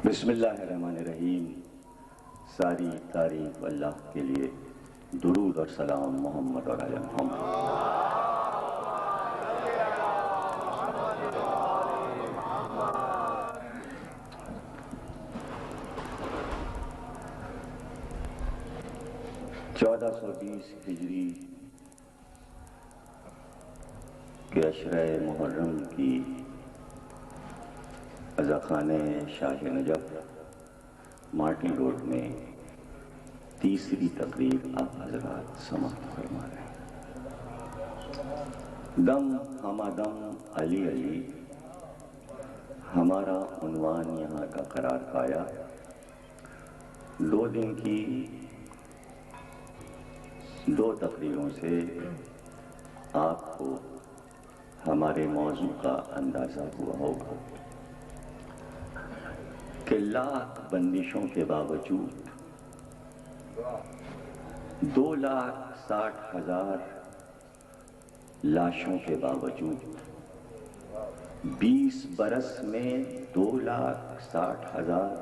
بسم اللہ الرحمن الرحیم۔ ساری تعریف اللہ کے لیے، درود اور سلام محمد اور آل محمد۔ 1420 ہجری کے عشرہ محرم کی عزاخانہ شاہ نجف مارٹن روڈ میں تیسری تقریب آپ حضرات سماعت فرما رہے ہیں۔ دم ہمہ دم علی علی ہمارا عنوان یہاں کا قرار پایا۔ 2 دن کی 2 تقریروں سے آپ کو ہمارے موضوع کا اندازہ ہوا ہوگا کہ لاکھ بندشوں کے باوجود 2,60,000 لاشوں کے باوجود 20 برس میں 2,60,000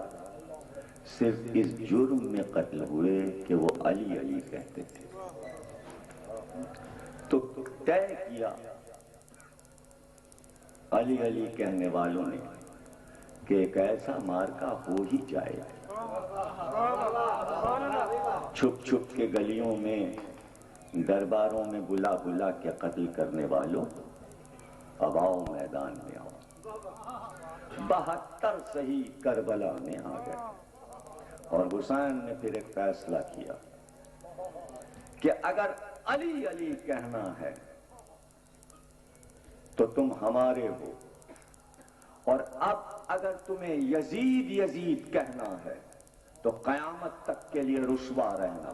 صرف اس جرم میں قتل ہوئے کہ وہ علی علی کہتے تھے۔ تو طے کیا علی علی کہنے والوں نے کہ ایک ایسا مارکا ہو ہی جائے، چھپ چھپ کے گلیوں میں درباروں میں بلا بلا کے قتل کرنے والوں، اب آؤ میدان میں آؤ۔ 72 صحیح کربلا میں آ گئے، اور حسین نے پھر ایک فیصلہ کیا کہ اگر علی علی کہنا ہے تو تم ہمارے ہو، اور اب اگر تمہیں یزید یزید کہنا ہے تو قیامت تک کے لیے رسوا رہنا۔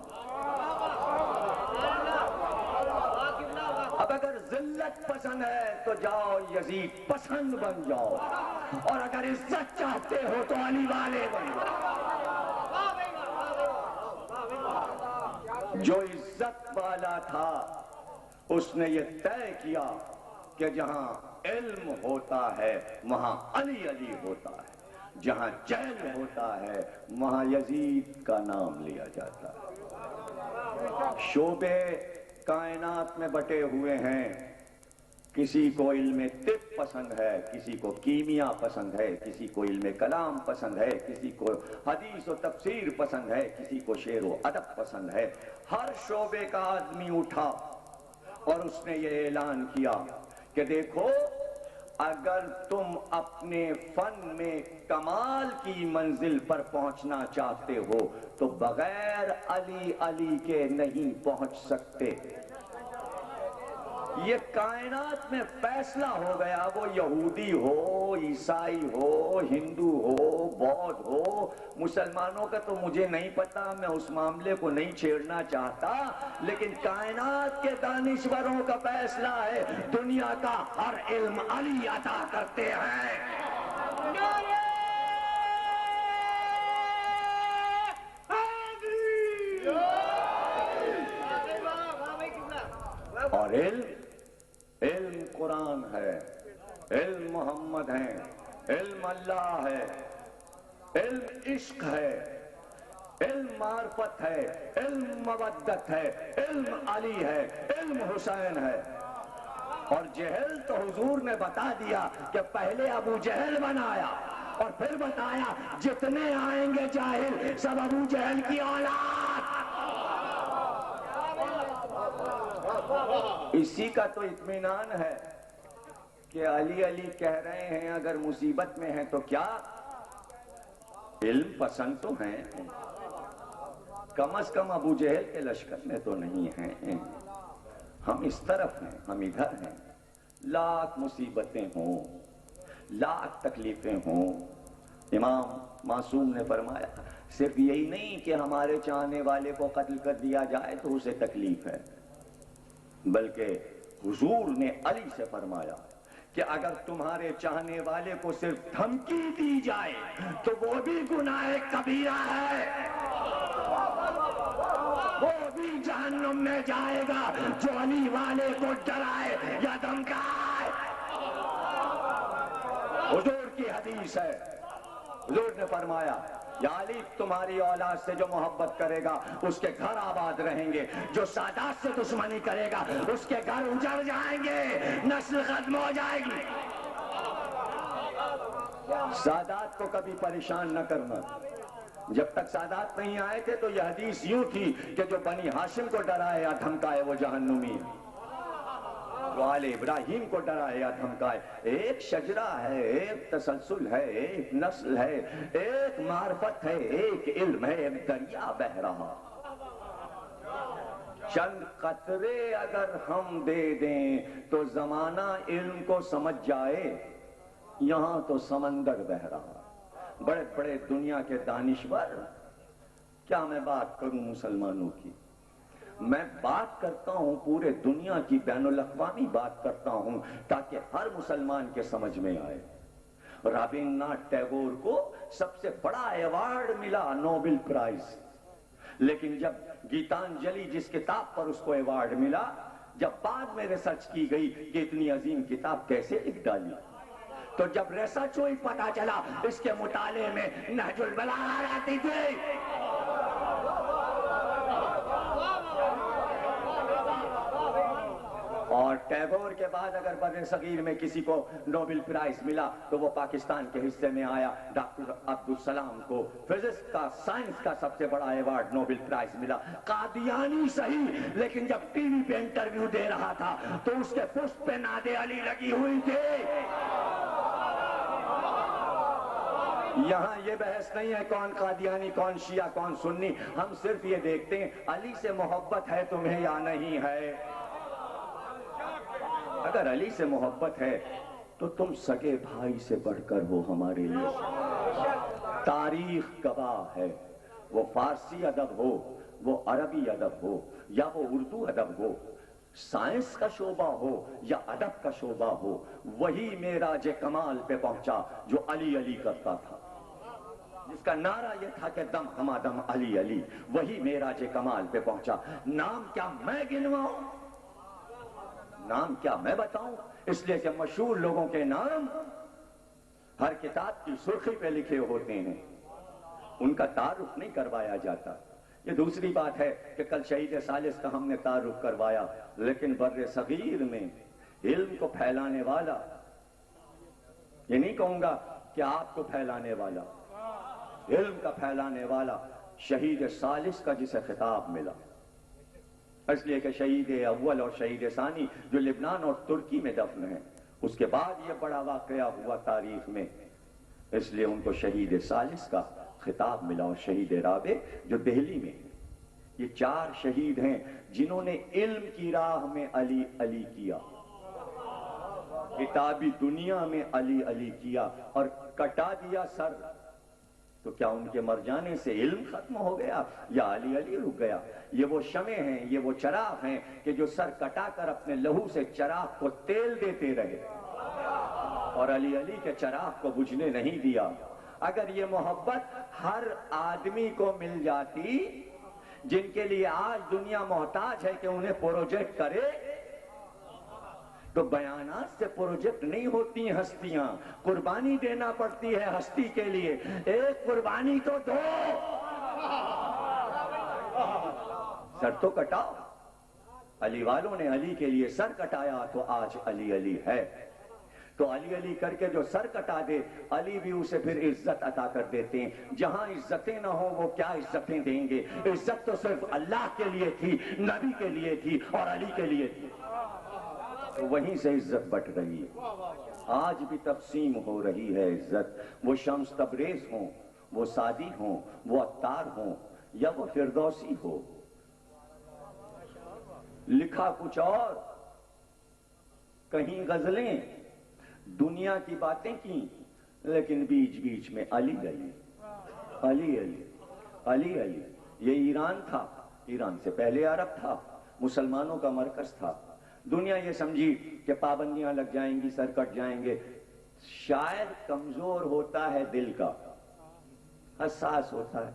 اب اگر ذلت پسند ہے تو جاؤ یزید پسند بن جاؤ، اور اگر عزت چاہتے ہو تو علی والے بن جاؤ۔ جو عزت والا تھا اس نے یہ طے کیا کہ جہاں علم ہوتا ہے وہاں علی علی ہوتا ہے، جہاں جہل ہوتا ہے وہاں یزید کا نام لیا جاتا ہے۔ شعبے کائنات میں بٹے ہوئے ہیں، کسی کو علم طب پسند ہے، کسی کو کیمیا پسند ہے، کسی کو علم کلام پسند ہے، کسی کو حدیث و تفسیر پسند ہے، کسی کو شعر و ادب پسند ہے۔ ہر شعبے کا آدمی اٹھا اور اس نے یہ اعلان کیا کہ دیکھو، اگر تم اپنے فن میں کمال کی منزل پر پہنچنا چاہتے ہو تو بغیر علی علی کے نہیں پہنچ سکتے۔ یہ کائنات میں فیصلہ ہو گیا، وہ یہودی ہو، عیسائی ہو، ہندو ہو، بودھ ہو، مسلمانوں کا تو مجھے نہیں پتا، میں اس معاملے کو نہیں چھیڑنا چاہتا، لیکن کائنات کے دانشوروں کا فیصلہ ہے، دنیا کا ہر علم علی عطا کرتے ہیں۔ اور علم قرآن ہے، علم محمد ہے، علم اللہ ہے، علم عشق ہے، علم معرفت ہے، علم مودت ہے، علم علی ہے، علم حسین ہے۔ اور جہل تو حضور نے بتا دیا کہ پہلے ابو جہل بنایا، اور پھر بتایا جتنے آئیں گے جاہل سب ابو جہل کی اولاد۔ اسی کا تو اطمینان ہے کہ علی علی کہہ رہے ہیں، اگر مصیبت میں ہیں تو کیا علم پسند تو ہیں، کم از کم ابو جہل کے لشکر میں تو نہیں ہیں۔ ہم اس طرف ہیں، ہم ادھر ہیں، لاکھ مصیبتیں ہوں، لاکھ تکلیفیں ہوں۔ امام معصوم نے فرمایا صرف یہی نہیں کہ ہمارے چاہنے والے کو قتل کر دیا جائے تو اسے تکلیف ہے، بلکہ حضور نے علی سے فرمایا کہ اگر تمہارے چاہنے والے کو صرف دھمکی دی جائے تو وہ بھی گناہ کبیرہ ہے، وہ بھی جہنم میں جائے گا جو علی والے کو ڈرائے یا دھمکائے۔ حضور کی حدیث ہے حضور نے فرمایا یا علی تمہاری اولاد سے جو محبت کرے گا اس کے گھر آباد رہیں گے، جو سادات سے دشمنی کرے گا اس کے گھر اجڑ جائیں گے، نسل ختم ہو جائے گی۔ سادات کو کبھی پریشان نہ کرنا۔ جب تک سادات نہیں آئے تھے تو یہ حدیث یوں تھی کہ جو بنی ہاشم کو ڈرائے یا دھمکائے وہ جہنمی، جو آل ابراہیم کو ڈرائے یا دھمکائے۔ ایک شجرہ ہے، ایک تسلسل ہے، ایک نسل ہے، ایک معرفت ہے، ایک علم ہے، ایک دریا بہ رہا۔ چند قطرے اگر ہم دے دیں تو زمانہ علم کو سمجھ جائے، یہاں تو سمندر بہ رہا۔ بڑے بڑے دنیا کے دانشور، کیا میں بات کروں مسلمانوں کی، میں بات کرتا ہوں پورے دنیا کی، بین الاقوامی بات کرتا ہوں تاکہ ہر مسلمان کے سمجھ میں آئے۔ رابندر ناتھ ٹیگور کو سب سے بڑا ایوارڈ ملا، نوبل پرائز، لیکن جب گیتانجلی جس کتاب پر اس کو ایوارڈ ملا، جب بعد میں ریسرچ کی گئی کہ اتنی عظیم کتاب کیسے لکھ ڈالی، تو جب ریسرچ ہوئی پتا چلا اس کے مطالعے میں نہج البلاغہ آتی تھی۔ اور ٹیگور کے بعد اگر بر صغیر میں کسی کو نوبل پرائز ملا تو وہ پاکستان کے حصے میں آیا، ڈاکٹر عبدالسلام کو فزکس کا، سائنس کا سب سے بڑا ایوارڈ نوبل پرائز ملا۔ قادیانی صحیح، لیکن جب ٹی وی پہ انٹرویو دے رہا تھا تو اس کے پشت پہ ناد علی لگی ہوئی تھی۔ یہاں یہ بحث نہیں ہے کون قادیانی، کون شیعہ، کون سنی، ہم صرف یہ دیکھتے ہیں علی سے محبت ہے تمہیں یا نہیں ہے۔ اگر علی سے محبت ہے تو تم سگے بھائی سے بڑھ کر ہو ہمارے لیے۔ تاریخ گواہ ہے، وہ فارسی ادب ہو، وہ عربی ادب ہو یا وہ اردو ادب ہو، سائنس کا شعبہ ہو یا ادب کا شعبہ ہو، وہی معراج کمال پہ پہنچا جو علی علی کرتا تھا، جس کا نعرہ یہ تھا کہ دم ہمادم علی علی، وہی معراج کمال پہ پہنچا۔ نام کیا میں گنواؤں، نام کیا میں بتاؤں، اس لیے کہ مشہور لوگوں کے نام ہر کتاب کی سرخی پہ لکھے ہوتے ہیں، ان کا تعارف نہیں کروایا جاتا۔ یہ دوسری بات ہے کہ کل شہید ثالث کا ہم نے تعارف کروایا، لیکن بر صغیر میں علم کو پھیلانے والا، یہ نہیں کہوں گا کہ آپ کو پھیلانے والا، علم کا پھیلانے والا شہید ثالث کا جسے خطاب ملا، اس لیے کہ شہید اول اور شہید ثانی جو لبنان اور ترکی میں دفن ہیں، اس کے بعد یہ بڑا واقعہ ہوا تاریخ میں، اس لیے ان کو شہید ثالث کا خطاب ملا۔ اور شہید رابع جو دہلی میں، یہ 4 شہید ہیں جنہوں نے علم کی راہ میں علی علی کیا، کتابی دنیا میں علی علی کیا اور کٹا دیا سر، تو کیا ان کے مر جانے سے علم ختم ہو گیا یا علی علی رک گیا؟ یہ وہ شمع ہیں، یہ وہ چراغ ہیں کہ جو سر کٹا کر اپنے لہو سے چراغ کو تیل دیتے رہے اور علی علی کے چراغ کو بجھنے نہیں دیا۔ اگر یہ محبت ہر آدمی کو مل جاتی، جن کے لیے آج دنیا محتاج ہے کہ انہیں پروجیکٹ کرے، تو بیانات سے پروجیکٹ نہیں ہوتی ہستیاں، قربانی دینا پڑتی ہے ہستی کے لیے، ایک قربانی تو دو، سر تو کٹاؤ۔ علی والوں نے علی کے لیے سر کٹایا تو آج علی علی ہے، تو علی علی کر کے جو سر کٹا دے علی بھی اسے پھر عزت عطا کر دیتے ہیں۔ جہاں عزتیں نہ ہوں وہ کیا عزتیں دیں گے؟ عزت تو صرف اللہ کے لیے تھی، نبی کے لیے تھی اور علی کے لیے تھی، تو وہیں سے عزت بٹ رہی ہے، آج بھی تقسیم ہو رہی ہے عزت۔ وہ شمس تبریز ہوں، وہ سعدی ہوں، وہ عطار ہوں یا وہ فردوسی ہو، لکھا کچھ اور، کہیں غزلیں، دنیا کی باتیں کی، لیکن بیچ بیچ میں علی علی علی علی علی علی۔ یہ ایران تھا، ایران سے پہلے عرب تھا، مسلمانوں کا مرکز تھا۔ دنیا یہ سمجھی کہ پابندیاں لگ جائیں گی، سر کٹ جائیں گے، شاید کمزور ہوتا ہے دل کا، حساس ہوتا ہے،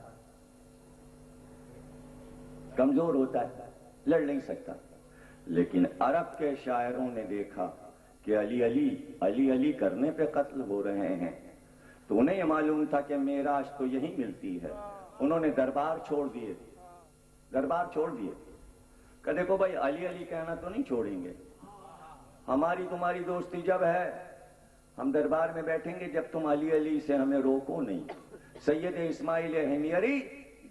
کمزور ہوتا ہے، لڑ نہیں سکتا، لیکن عرب کے شاعروں نے دیکھا کہ علی علی علی علی کرنے پہ قتل ہو رہے ہیں، تو انہیں یہ معلوم تھا کہ معراج تو یہی ملتی ہے. انہوں نے دربار چھوڑ دیے. کہ دیکھو بھائی علی علی کہنا تو نہیں چھوڑیں گے. ہماری تمہاری دوستی جب ہے ہم دربار میں بیٹھیں گے جب تم علی علی سے ہمیں روکو نہیں. سید اسماعیل ہمیری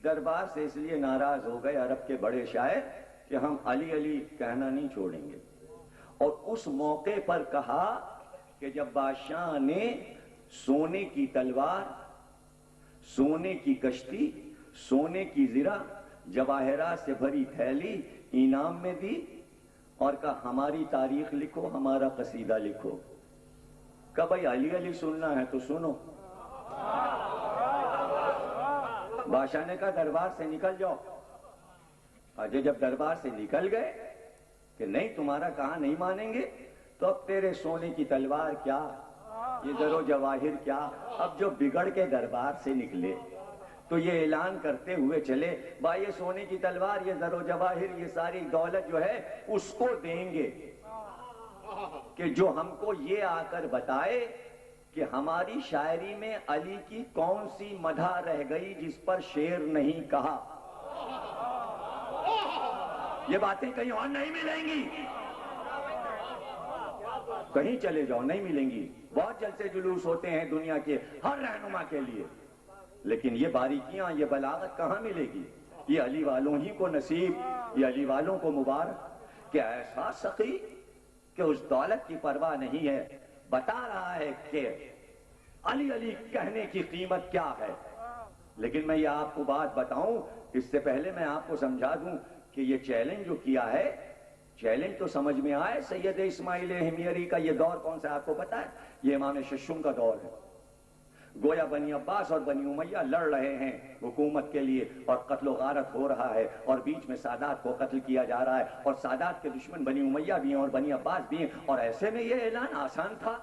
دربار سے اس لیے ناراض ہو گئے عرب کے بڑے شاعر کہ ہم علی علی کہنا نہیں چھوڑیں گے. اور اس موقع پر کہا کہ جب بادشاہ نے سونے کی تلوار، سونے کی کشتی، سونے کی زرہ، جواہرات سے بھری تھیلی انعام میں دی اور کہا ہماری تاریخ لکھو، ہمارا قصیدہ لکھو. کہا بھائی علی علی سننا ہے تو سنو. بادشاہ نے کہا دربار سے نکل جاؤ. اجے جب دربار سے نکل گئے کہ نہیں تمہارا کہا نہیں مانیں گے تو اب تیرے سونے کی تلوار کیا، یہ زر و جواہر کیا. اب جو بگڑ کے دربار سے نکلے تو یہ اعلان کرتے ہوئے چلے بھائی یہ سونے کی تلوار، یہ زر و جواہر، یہ ساری دولت جو ہے اس کو دیں گے کہ جو ہم کو یہ آ کر بتائے کہ ہماری شاعری میں علی کی کون سی مدح رہ گئی جس پر شعر نہیں کہا. یہ باتیں کہیں اور نہیں ملیں گی. کہیں چلے جاؤ نہیں ملیں گی. بہت جلسے جلوس ہوتے ہیں دنیا کے ہر رہنما کے لیے، لیکن یہ باریکیاں، یہ بلاغت کہاں ملے گی؟ یہ علی والوں ہی کو نصیب، یہ علی والوں کو مبارک کہ ایسا سخی کہ اس دولت کی پرواہ نہیں ہے. بتا رہا ہے کہ علی علی کہنے کی قیمت کیا ہے. لیکن میں یہ آپ کو بات بتاؤں اس سے پہلے میں آپ کو سمجھا دوں کہ یہ چیلنج جو کیا ہے، چیلنج تو سمجھ میں آئے. سید اسماعیل ہمیری کا یہ دور کون سا آپ کو پتا ہے؟ یہ امام ششم کا دور ہے. گویا بنی عباس اور بنی امیہ لڑ رہے ہیں حکومت کے لیے اور قتل و غارت ہو رہا ہے اور بیچ میں سادات کو قتل کیا جا رہا ہے اور سادات کے دشمن بنی امیہ بھی ہیں اور بنی عباس بھی ہیں. اور ایسے میں یہ اعلان آسان تھا،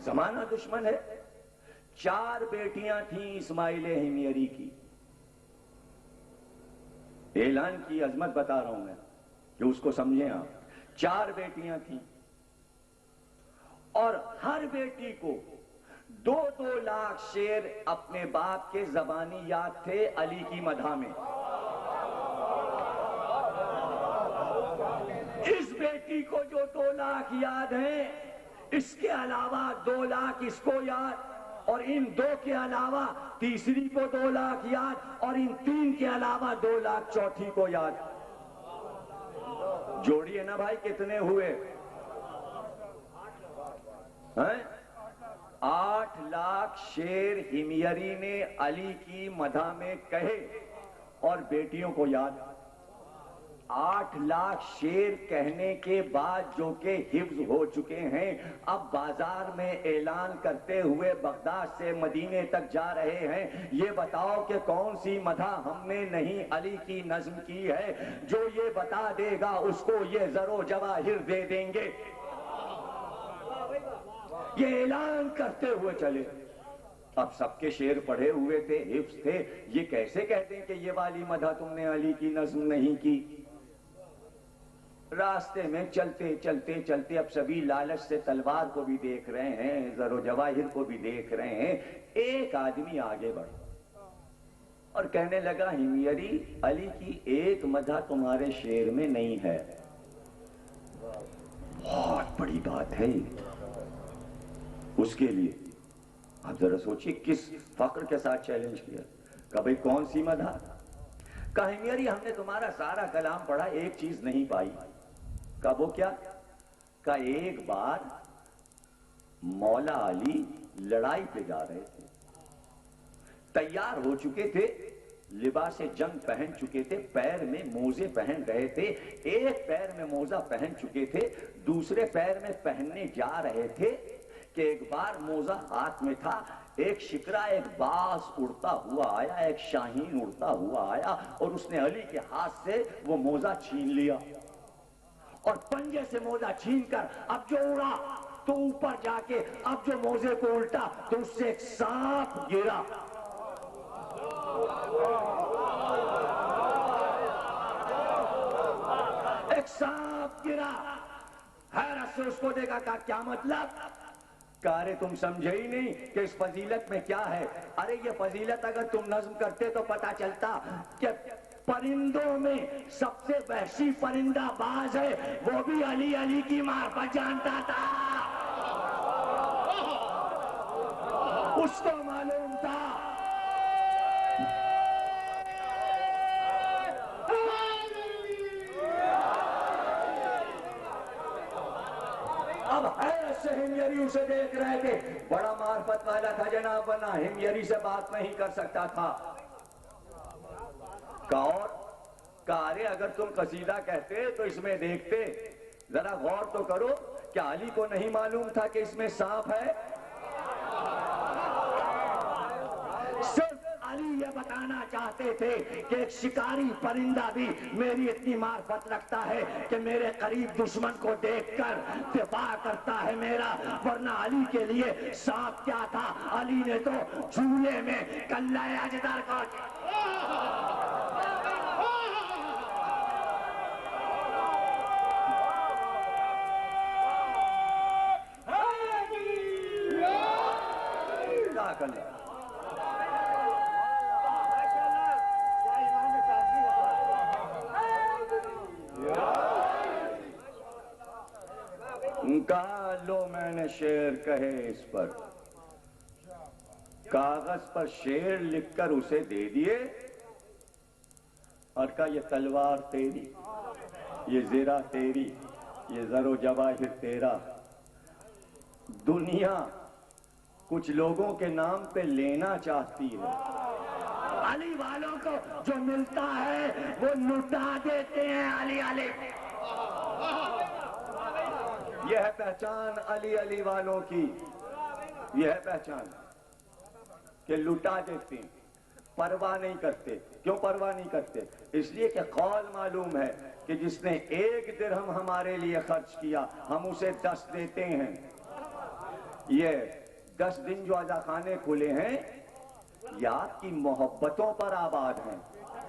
زمانہ دشمن ہے. 4 بیٹیاں تھیں اسماعیل ہمیری کی. اعلان کی عظمت بتا رہا ہوں میں کہ اس کو سمجھیں آپ. 4 بیٹیاں تھیں اور ہر بیٹی کو 2-2 لاکھ شعر اپنے باپ کے زبانی یاد تھے علی کی مدح میں. اس بیٹی کو جو 2 لاکھ یاد ہیں، اس کے علاوہ 2 لاکھ اس کو یاد، اور ان 2 کے علاوہ تیسری کو 2 لاکھ یاد، اور ان 3 کے علاوہ 2 لاکھ چوتھی کو یاد. جوڑیے نا بھائی کتنے ہوئے؟ 8 لاکھ شعر ہمیری نے علی کی مدح میں کہے اور بیٹیوں کو یاد. 8 لاکھ شعر کہنے کے بعد جو کہ حفظ ہو چکے ہیں، اب بازار میں اعلان کرتے ہوئے بغداد سے مدینے تک جا رہے ہیں. یہ بتاؤ کہ کون سی مدح ہم نے نہیں علی کی نظم کی ہے؟ جو یہ بتا دے گا اس کو یہ زر و جواہر دے دیں گے. یہ اعلان کرتے ہوئے چلے. اب سب کے شعر پڑھے ہوئے تھے، حفظ تھے. یہ کیسے کہتے ہیں کہ یہ والی مدح تم نے علی کی نظم نہیں کی؟ راستے میں چلتے چلتے چلتے اب سبھی لالچ سے تلوار کو بھی دیکھ رہے ہیں، زر و جواہر کو بھی دیکھ رہے ہیں. ایک آدمی آگے بڑھا اور کہنے لگا ہمیری علی کی ایک مدح تمہارے شعر میں نہیں ہے. بہت بڑی بات ہے اس کے لیے. آپ ذرا سوچئے کس فخر کے ساتھ چیلنج کیا. کہ بھئی کون سی مدح؟ کہا ہمیری ہم نے تمہارا سارا کلام پڑھا، ایک چیز نہیں پائی. کہا وہ کیا؟ کہا ایک بار مولا علی لڑائی پہ جا رہے تھے، تیار ہو چکے تھے، لباس جنگ پہن چکے تھے، پیر میں موزے پہن رہے تھے. ایک پیر میں موزہ پہن چکے تھے، دوسرے پیر میں پہننے جا رہے تھے کہ ایک بار موزہ ہاتھ میں تھا. ایک شکرا، ایک باز اڑتا ہوا آیا، ایک شاہین اڑتا ہوا آیا اور اس نے علی کے ہاتھ سے وہ موزہ چھین لیا اور پنجے سے موزہ چھین کر اب جو اڑا تو اوپر جا کے اب جو موزے کو الٹا تو اس سے ایک سانپ گرا. ایک سانپ گرا. حیرت سے اس کو دیکھا. کہا کیا مطلب؟ کارے تم سمجھے ہی نہیں کہ اس فضیلت میں کیا ہے. ارے یہ فضیلت اگر تم نظم کرتے تو پتا چلتا کہ پرندوں میں سب سے وحشی پرندہ باز ہے، وہ بھی علی علی کی معرفت جانتا تھا. اس کو معلوم تھا. اب ایسے ہمیری اسے دیکھ رہے تھے، بڑا معرفت والا تھا جناب، ورنہ ہمیری سے بات نہیں کر سکتا تھا. کارے اگر تم قصیدہ کہتے تو اس میں دیکھتے، ذرا غور تو کرو، کیا علی کو نہیں معلوم تھا کہ اس میں سانپ ہے؟ صرف علی یہ بتانا چاہتے تھے کہ ایک شکاری پرندہ بھی میری اتنی معرفت رکھتا ہے کہ میرے قریب دشمن کو دیکھ کر دفاع کرتا ہے میرا. ورنہ علی کے لیے سانپ کیا تھا؟ علی نے تو جھولے میں کلہ اجدر کو کہا لو میں نے شعر کہے اس پر. کاغذ پر شعر لکھ کر اسے دے دیے اور کہا یہ تلوار تیری، یہ زرہ تیری، یہ زر و جواہر تیرا. دنیا کچھ لوگوں کے نام پہ لینا چاہتی ہے، علی والوں کو جو ملتا ہے وہ لٹا دیتے ہیں. علی علی، یہ ہے پہچان علی علی والوں کی. یہ ہے پہچان کہ لٹا دیتے ہیں، پرواہ نہیں کرتے. کیوں پرواہ نہیں کرتے؟ اس لیے کہ قول معلوم ہے کہ جس نے 1 درہم ہمارے لیے خرچ کیا ہم اسے 10 دیتے ہیں. یہ 10 دن جو عزاخانے کھلے ہیں یہ آپ کی محبتوں پر آباد ہیں.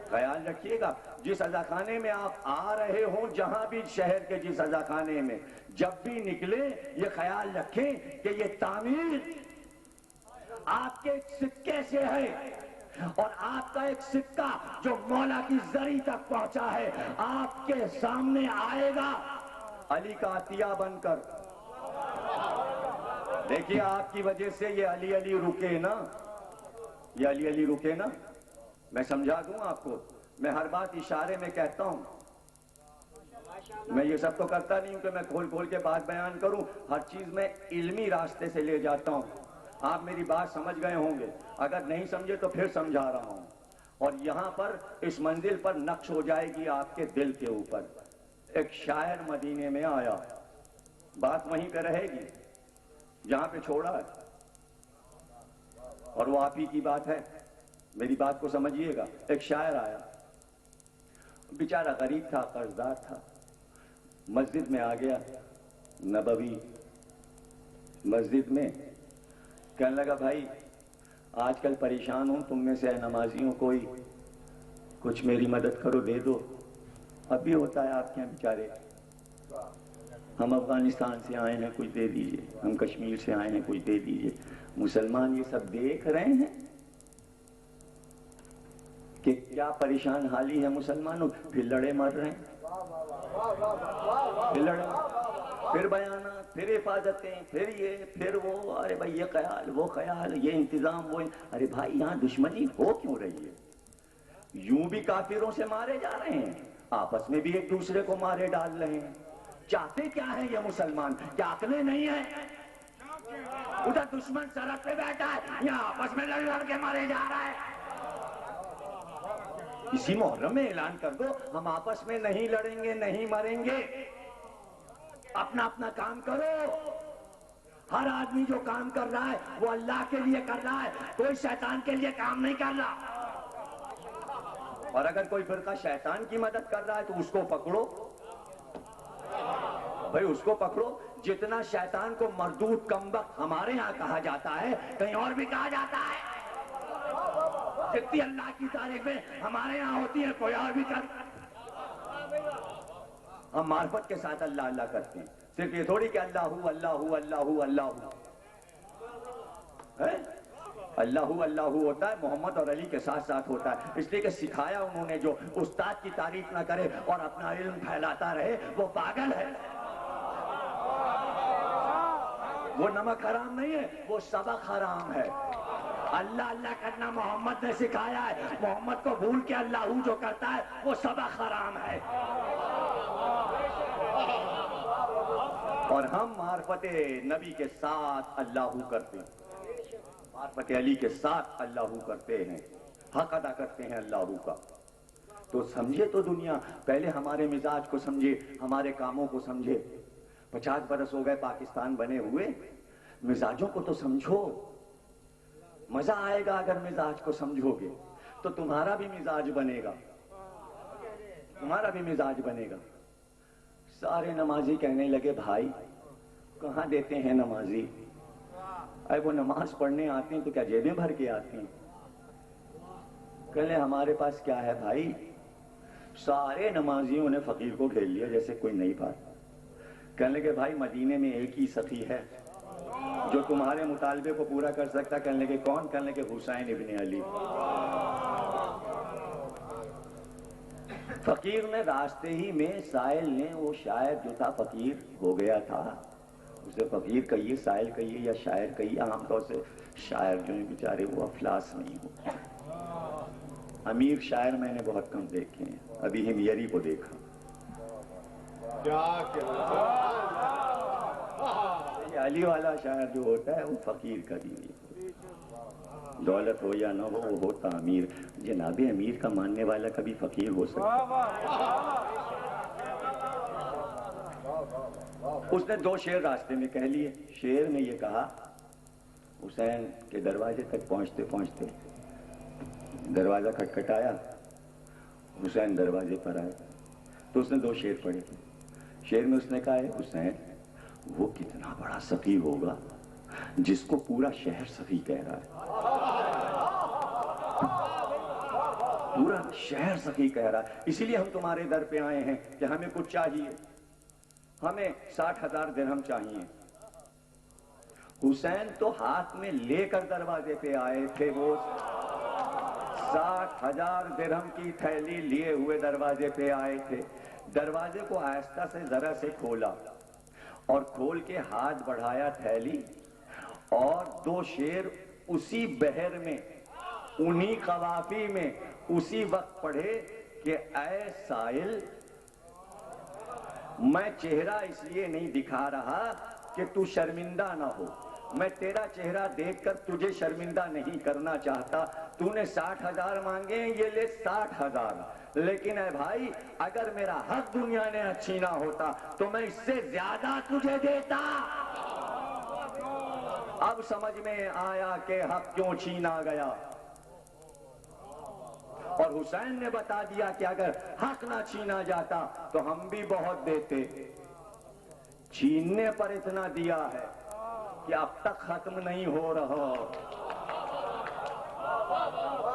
خیال رکھیے گا، جس عزاخانے میں آپ آ رہے ہوں، جہاں بھی شہر کے جس عزاخانے میں جب بھی نکلے، یہ خیال رکھیں کہ یہ تعمیر آپ کے ایک سکے سے ہے، اور آپ کا ایک سکہ جو مولا کی زری تک پہنچا ہے آپ کے سامنے آئے گا علی کا عطیہ بن کر. دیکھیے آپ کی وجہ سے یہ علی علی رکے نا، یہ علی علی رکے نا. میں سمجھا دوں آپ کو، میں ہر بات اشارے میں کہتا ہوں. میں یہ سب تو کرتا نہیں ہوں کہ میں کھول کھول کے بات بیان کروں. ہر چیز میں علمی راستے سے لے جاتا ہوں. آپ میری بات سمجھ گئے ہوں گے، اگر نہیں سمجھے تو پھر سمجھا رہا ہوں. اور یہاں پر اس منزل پر نقش ہو جائے گی آپ کے دل کے اوپر. ایک شاعر مدینے میں آیا، بات وہیں پہ رہے گی جہاں پہ چھوڑا ہے، اور وہ آپ ہی کی بات ہے. میری بات کو سمجھیے گا. ایک شاعر آیا، بیچارہ غریب تھا، قرضدار تھا. مسجد میں آ گیا، نبوی مسجد میں. کہنے لگا بھائی آج کل پریشان ہوں، تم میں سے نمازیوں کوئی کچھ میری مدد کرو، دے دو. اب بھی ہوتا ہے آپ کے یہاں بیچارے، ہم افغانستان سے آئے ہیں کچھ دے دیجئے، ہم کشمیر سے آئے ہیں کچھ دے دیجئے. مسلمان یہ سب دیکھ رہے ہیں کہ کیا پریشان حالی ہے مسلمانوں. پھر لڑے مر رہے ہیں، پھر لڑے، پھر بیانات، پھر حفاظتیں، پھر یہ پھر وہ. ارے بھائی یہ خیال، وہ خیال، یہ انتظام، وہ. ارے بھائی یہاں دشمنی ہو کیوں رہی ہے؟ یوں بھی کافروں سے مارے جا رہے ہیں، آپس میں بھی ایک دوسرے کو مارے ڈال رہے ہیں. چاہتے کیا ہیں یہ مسلمان؟ کیا عقلیں نہیں ہیں؟ ادھر دشمن سڑک پہ بیٹھا ہے، یہاں آپس میں لڑ لڑ کے مارے جا رہا ہے. اسی محرم میں اعلان کر دو ہم آپس میں نہیں لڑیں گے، نہیں مریں گے، اپنا اپنا کام کرو. ہر آدمی جو کام کر رہا ہے وہ اللہ کے لیے کر رہا ہے، کوئی شیطان کے لیے کام نہیں کر رہا. اور اگر کوئی فرقہ شیطان کی مدد کر رہا ہے تو اس کو پکڑو بھائی، اس کو پکڑو. جتنا شیطان کو مردود کمبخت ہمارے ہاں کہا جاتا ہے، کہیں اور بھی کہا جاتا ہے. جتنی اللہ کی تعریفیں ہمارے یہاں ہوتی ہیں کوئی اور بھی کرتا. ہم معرفت کے ساتھ اللہ اللہ کرتے ہیں، صرف یہ تھوڑی کہ اللہ ہو اللہ ہو اللہ ہو اللہ ہو. ہے؟ اللہ اللہ ہوتا ہے محمد اور علی کے ساتھ ساتھ ہوتا ہے، اس لیے کہ سکھایا انہوں نے جو استاد کی تعریف نہ کرے اور اپنا علم پھیلاتا رہے وہ پاگل ہے، وہ نمک حرام نہیں ہے، وہ سبق حرام ہے۔ اللہ اللہ کرنا محمد نے سکھایا ہے، محمد کو بھول کے اللہ جو کرتا ہے وہ سبق حرام ہے۔ اور ہم معرفت نبی کے ساتھ اللہ کرتے ہیں، معرفت علی کے ساتھ اللہ کرتے ہیں، حق ادا کرتے ہیں اللہ کا۔ تو سمجھے تو دنیا، پہلے ہمارے مزاج کو سمجھے، ہمارے کاموں کو سمجھے۔ 50 برس ہو گئے پاکستان بنے ہوئے، مزاجوں کو تو سمجھو۔ مزہ آئے گا اگر مزاج کو سمجھو گے تو تمہارا بھی مزاج بنے گا، تمہارا بھی مزاج بنے گا۔ سارے نمازی کہنے لگے بھائی کہاں دیتے ہیں نمازی؟ اے وہ نماز پڑھنے آتے ہیں تو کیا جیبیں بھر کے آتے ہیں؟ کہنے ہمارے پاس کیا ہے بھائی؟ سارے نمازیوں نے فقیر کو گھیر لیا جیسے کوئی نئی بات۔ کہنے لگے بھائی مدینے میں ایک ہی سخی ہے جو تمہارے مطالبے کو پورا کر سکتا۔ کہنے لگے کون؟ کہنے لگے حسین ابن علی۔ فقیر نے راستے ہی میں سائل نے، وہ شاعر جو تھا فقیر ہو گیا تھا، اسے فقیر کہیے، سائل کہیے یا شاعر کہیے، عام طور سے شاعر جو ہیں بیچارے وہ افلاس نہیں ہوتے۔ امیر شاعر میں نے بہت کم دیکھے ہیں، ابھی ہمیری کو دیکھا۔ علی والا شاعر جو ہوتا ہے وہ فقیر کا بھی نہیں ہوتا، دولت ہو یا نہ ہو وہ ہوتا امیر۔ جناب امیر کا ماننے والا کبھی فقیر ہو سکتا؟ اس نے 2 شعر راستے میں کہہ لیے۔ شعر میں یہ کہا، حسین کے دروازے تک پہنچتے پہنچتے دروازہ کھٹکھٹایا، حسین دروازے پر آئے تو اس نے 2 شعر پڑھے۔ شعر میں اس نے کہا ہے حسین وہ کتنا بڑا سخی ہوگا جس کو پورا شہر سخی کہہ رہا ہے، پورا شہر سخی کہہ رہا ہے۔ اسی لیے ہم تمہارے در پہ آئے ہیں کہ ہمیں کچھ چاہیے، ہمیں 60,000 درہم چاہیے۔ حسین تو ہاتھ میں لے کر دروازے پہ آئے تھے، وہ 60,000 درہم کی تھیلی لیے ہوئے دروازے پہ آئے تھے۔ دروازے کو آہستہ سے ذرا سے کھولا اور کھول کے ہاتھ بڑھایا تھیلی، اور 2 شعر اسی بحر میں، انہی قوافی میں اسی وقت پڑھے کہ اے سائل میں چہرہ اس لیے نہیں دکھا رہا کہ تو شرمندہ نہ ہو، میں تیرا چہرہ دیکھ کر تجھے شرمندہ نہیں کرنا چاہتا۔ تو نے 60,000 مانگے ہیں، یہ لے 60,000، لیکن اے بھائی اگر میرا حق دنیا نے چھینا ہوتا تو میں اس سے زیادہ تجھے دیتا۔ اب سمجھ میں آیا کہ حق کیوں چھینا گیا، اور حسین نے بتا دیا کہ اگر حق نہ چھینا جاتا تو ہم بھی بہت دیتے۔ چھیننے پر اتنا دیا ہے کہ اب تک ختم نہیں ہو رہا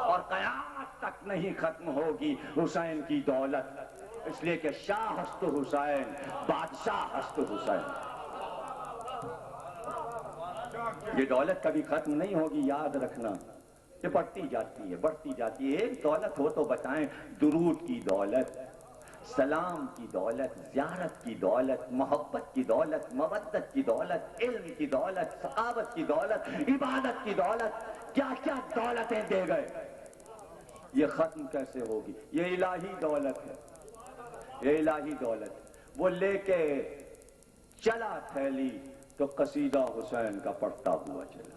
اور قیامت تک نہیں ختم ہوگی حسین کی دولت، اس لیے کہ شاہ ہست حسین، بادشاہ ہست حسین۔ یہ دولت کبھی ختم نہیں ہوگی، یاد رکھنا، یہ بڑھتی جاتی ہے، بڑھتی جاتی ہے۔ ایک دولت ہو تو بتائیں، درود کی دولت، سلام کی دولت، زیارت کی دولت، محبت کی دولت، مودت کی دولت، علم کی دولت، سخاوت کی دولت، عبادت کی دولت، کیا کیا دولتیں دے گئے، یہ ختم کیسے ہوگی؟ یہ الہی دولت ہے، یہ الہی دولت۔ وہ لے کے چلا تھیلی تو قصیدہ حسین کا پڑھتا ہوا چلا،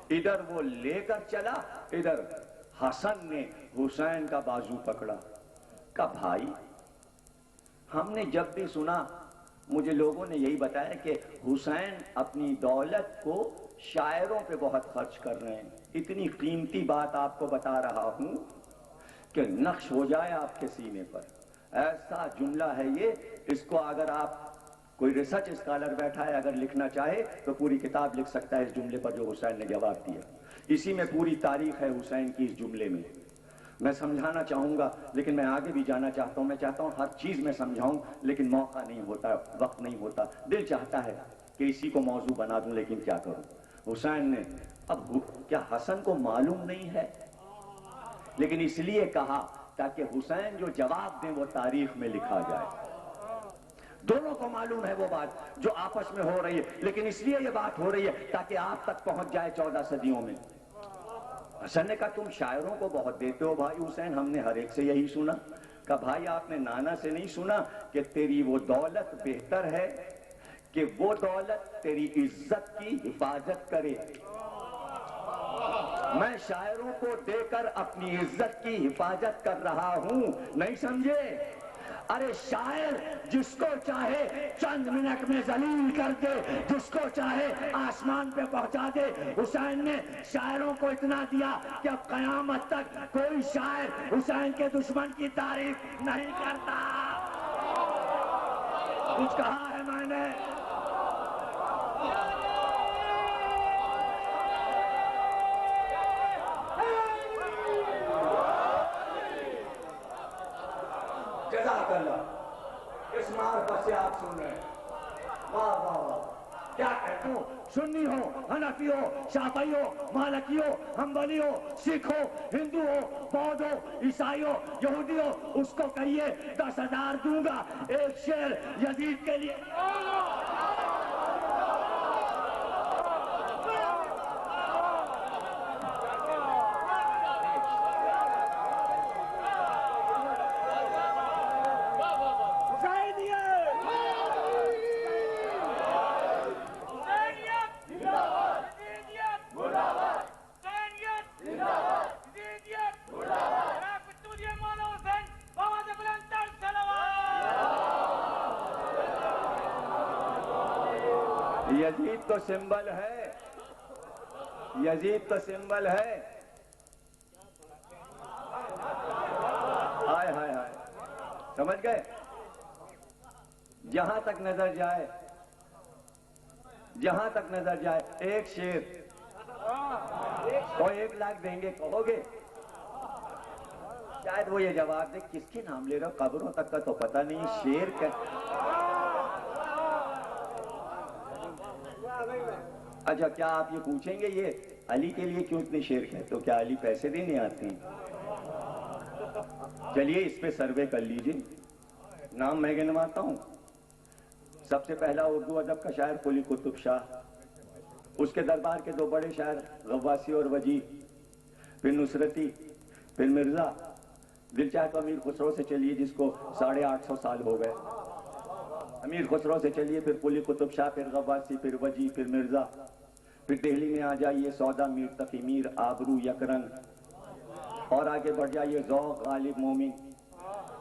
ادھر وہ لے کر چلا، ادھر حسن نے حسین کا بازو پکڑا، کہا بھائی ہم نے جب بھی سنا، مجھے لوگوں نے یہی بتایا کہ حسین اپنی دولت کو شاعروں پہ بہت خرچ کر رہے ہیں۔ اتنی قیمتی بات آپ کو بتا رہا ہوں کہ نقش ہو جائے آپ کے سینے پر۔ ایسا جملہ ہے یہ، اس کو اگر آپ کوئی ریسرچ اسکالر بیٹھا ہے اگر لکھنا چاہے تو پوری کتاب لکھ سکتا ہے اس جملے پر جو حسین نے جواب دیا۔ اسی میں پوری تاریخ ہے حسین کی، اس جملے میں۔ میں سمجھانا چاہوں گا لیکن میں آگے بھی جانا چاہتا ہوں، میں چاہتا ہوں ہر چیز میں سمجھاؤں لیکن موقع نہیں ہوتا، وقت نہیں ہوتا۔ دل چاہتا ہے کہ اسی کو موضوع بنا دوں لیکن کیا کروں۔ حسین نے اب کیا حسن کو معلوم نہیں ہے؟ لیکن اس لیے کہا تاکہ حسین جو جواب دیں وہ تاریخ میں لکھا جائے. دونوں کو معلوم ہے وہ بات جو آپس میں ہو رہی ہے، لیکن اس لیے یہ بات ہو رہی ہے تاکہ آپ تک پہنچ جائے 14 صدیوں میں. حسن نے کہا تم شاعروں کو بہت دیتے ہو بھائی حسین، ہم نے ہر ایک سے یہی سنا. کہا بھائی آپ نے نانا سے نہیں سنا کہ تیری وہ دولت بہتر ہے کہ وہ دولت تیری عزت کی حفاظت کرے. میں شاعروں کو دے کر اپنی عزت کی حفاظت کر رہا ہوں، نہیں سمجھے؟ ارے شاعر جس کو چاہے چند منٹ میں ذلیل کر دے، جس کو چاہے آسمان پہ پہنچا دے. حسین نے شاعروں کو اتنا دیا کہ اب قیامت تک کوئی شاعر حسین کے دشمن کی تعریف نہیں کرتا. کچھ کہا ہے میں نے؟ جزاک اللہ. اس معرفت سے آپ سن رہے ہیں. واہ واہ واہ. کیا کہتے ہو؟ سنی ہو، حنفی ہو، شافعی ہو، مالکی ہو، حنبلی ہو، سکھ ہو، ہندو ہو، بودھ ہو، عیسائی ہو، یہودی ہو، اس کو کہیے 10,000 دوں گا ایک شعر یزید کے لیے. یزید تو سمبل ہے، یزید تو سمبل ہے. ہائے ہائے ہائے. سمجھ گئے؟ جہاں تک نظر جائے، جہاں تک نظر جائے ایک شعر اور 1 لاکھ دیں گے کہو گے؟ شاید وہ یہ جواب دے کس کے نام لے رہا ہو، قبروں تک کا تو پتہ نہیں. شعر کا اچھا کیا آپ یہ پوچھیں گے یہ علی کے لیے کیوں اتنے شعر کہتے ہو؟ کیا علی پیسے دینے آتے ہیں؟ چلیے اس پہ سروے کر لیجئے. نام میں گنواتا ہوں. سب سے پہلا اردو ادب کا شاعر قلی قطب شاہ، اس کے دربار کے 2 بڑے شاعر غواصی اور وجیح، پھر نصرتی، پھر مرزا. دل چاہے تو امیر خسرو سے چلیے جس کو 850 سال ہو گئے. امیر خسرو سے چلیے، پھر قلی قطب شاہ، پھر غواصی، پھر وجیح، پھر مرزا. پھر دہلی میں آ جائیے سودا میر تقی میر، آبرو یکرنگ. اور آگے بڑھ جائیے ذوق غالب مومن.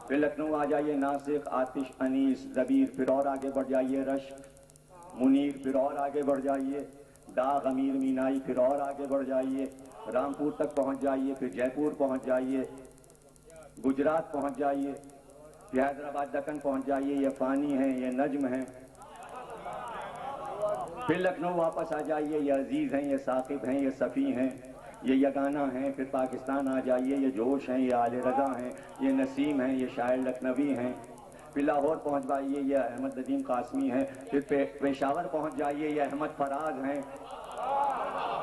پھر لکھنؤ آ جائیے ناسخ آتش انیس زبیر. پھر اور آگے بڑھ جائیے رشک منیر. پھر اور آگے بڑھ جائیے داغ امیر مینائی. پھر اور آگے بڑھ جائیے رامپور تک پہنچ جائیے. پھر جے پور پہنچ جائیے، گجرات پہنچ جائیے، پھر حیدرآباد دکن پہنچ جائیے. یہ فانی ہیں، یہ نجم ہیں. پھر لکھنؤ واپس آ جائیے، یہ عزیز ہیں، یہ ثاقب ہیں، یہ صفی ہیں، یہ یگانہ ہیں. پھر پاکستان آ جائیے، یہ جوش ہیں، یہ آل رضا ہیں، یہ نسیم ہیں، یہ شاعر لکھنوی ہیں. پھر لاہور پہنچ جائیے، یہ احمد ندیم قاسمی ہیں. پھر پشاور پہنچ جائیے، یہ احمد فراز ہیں.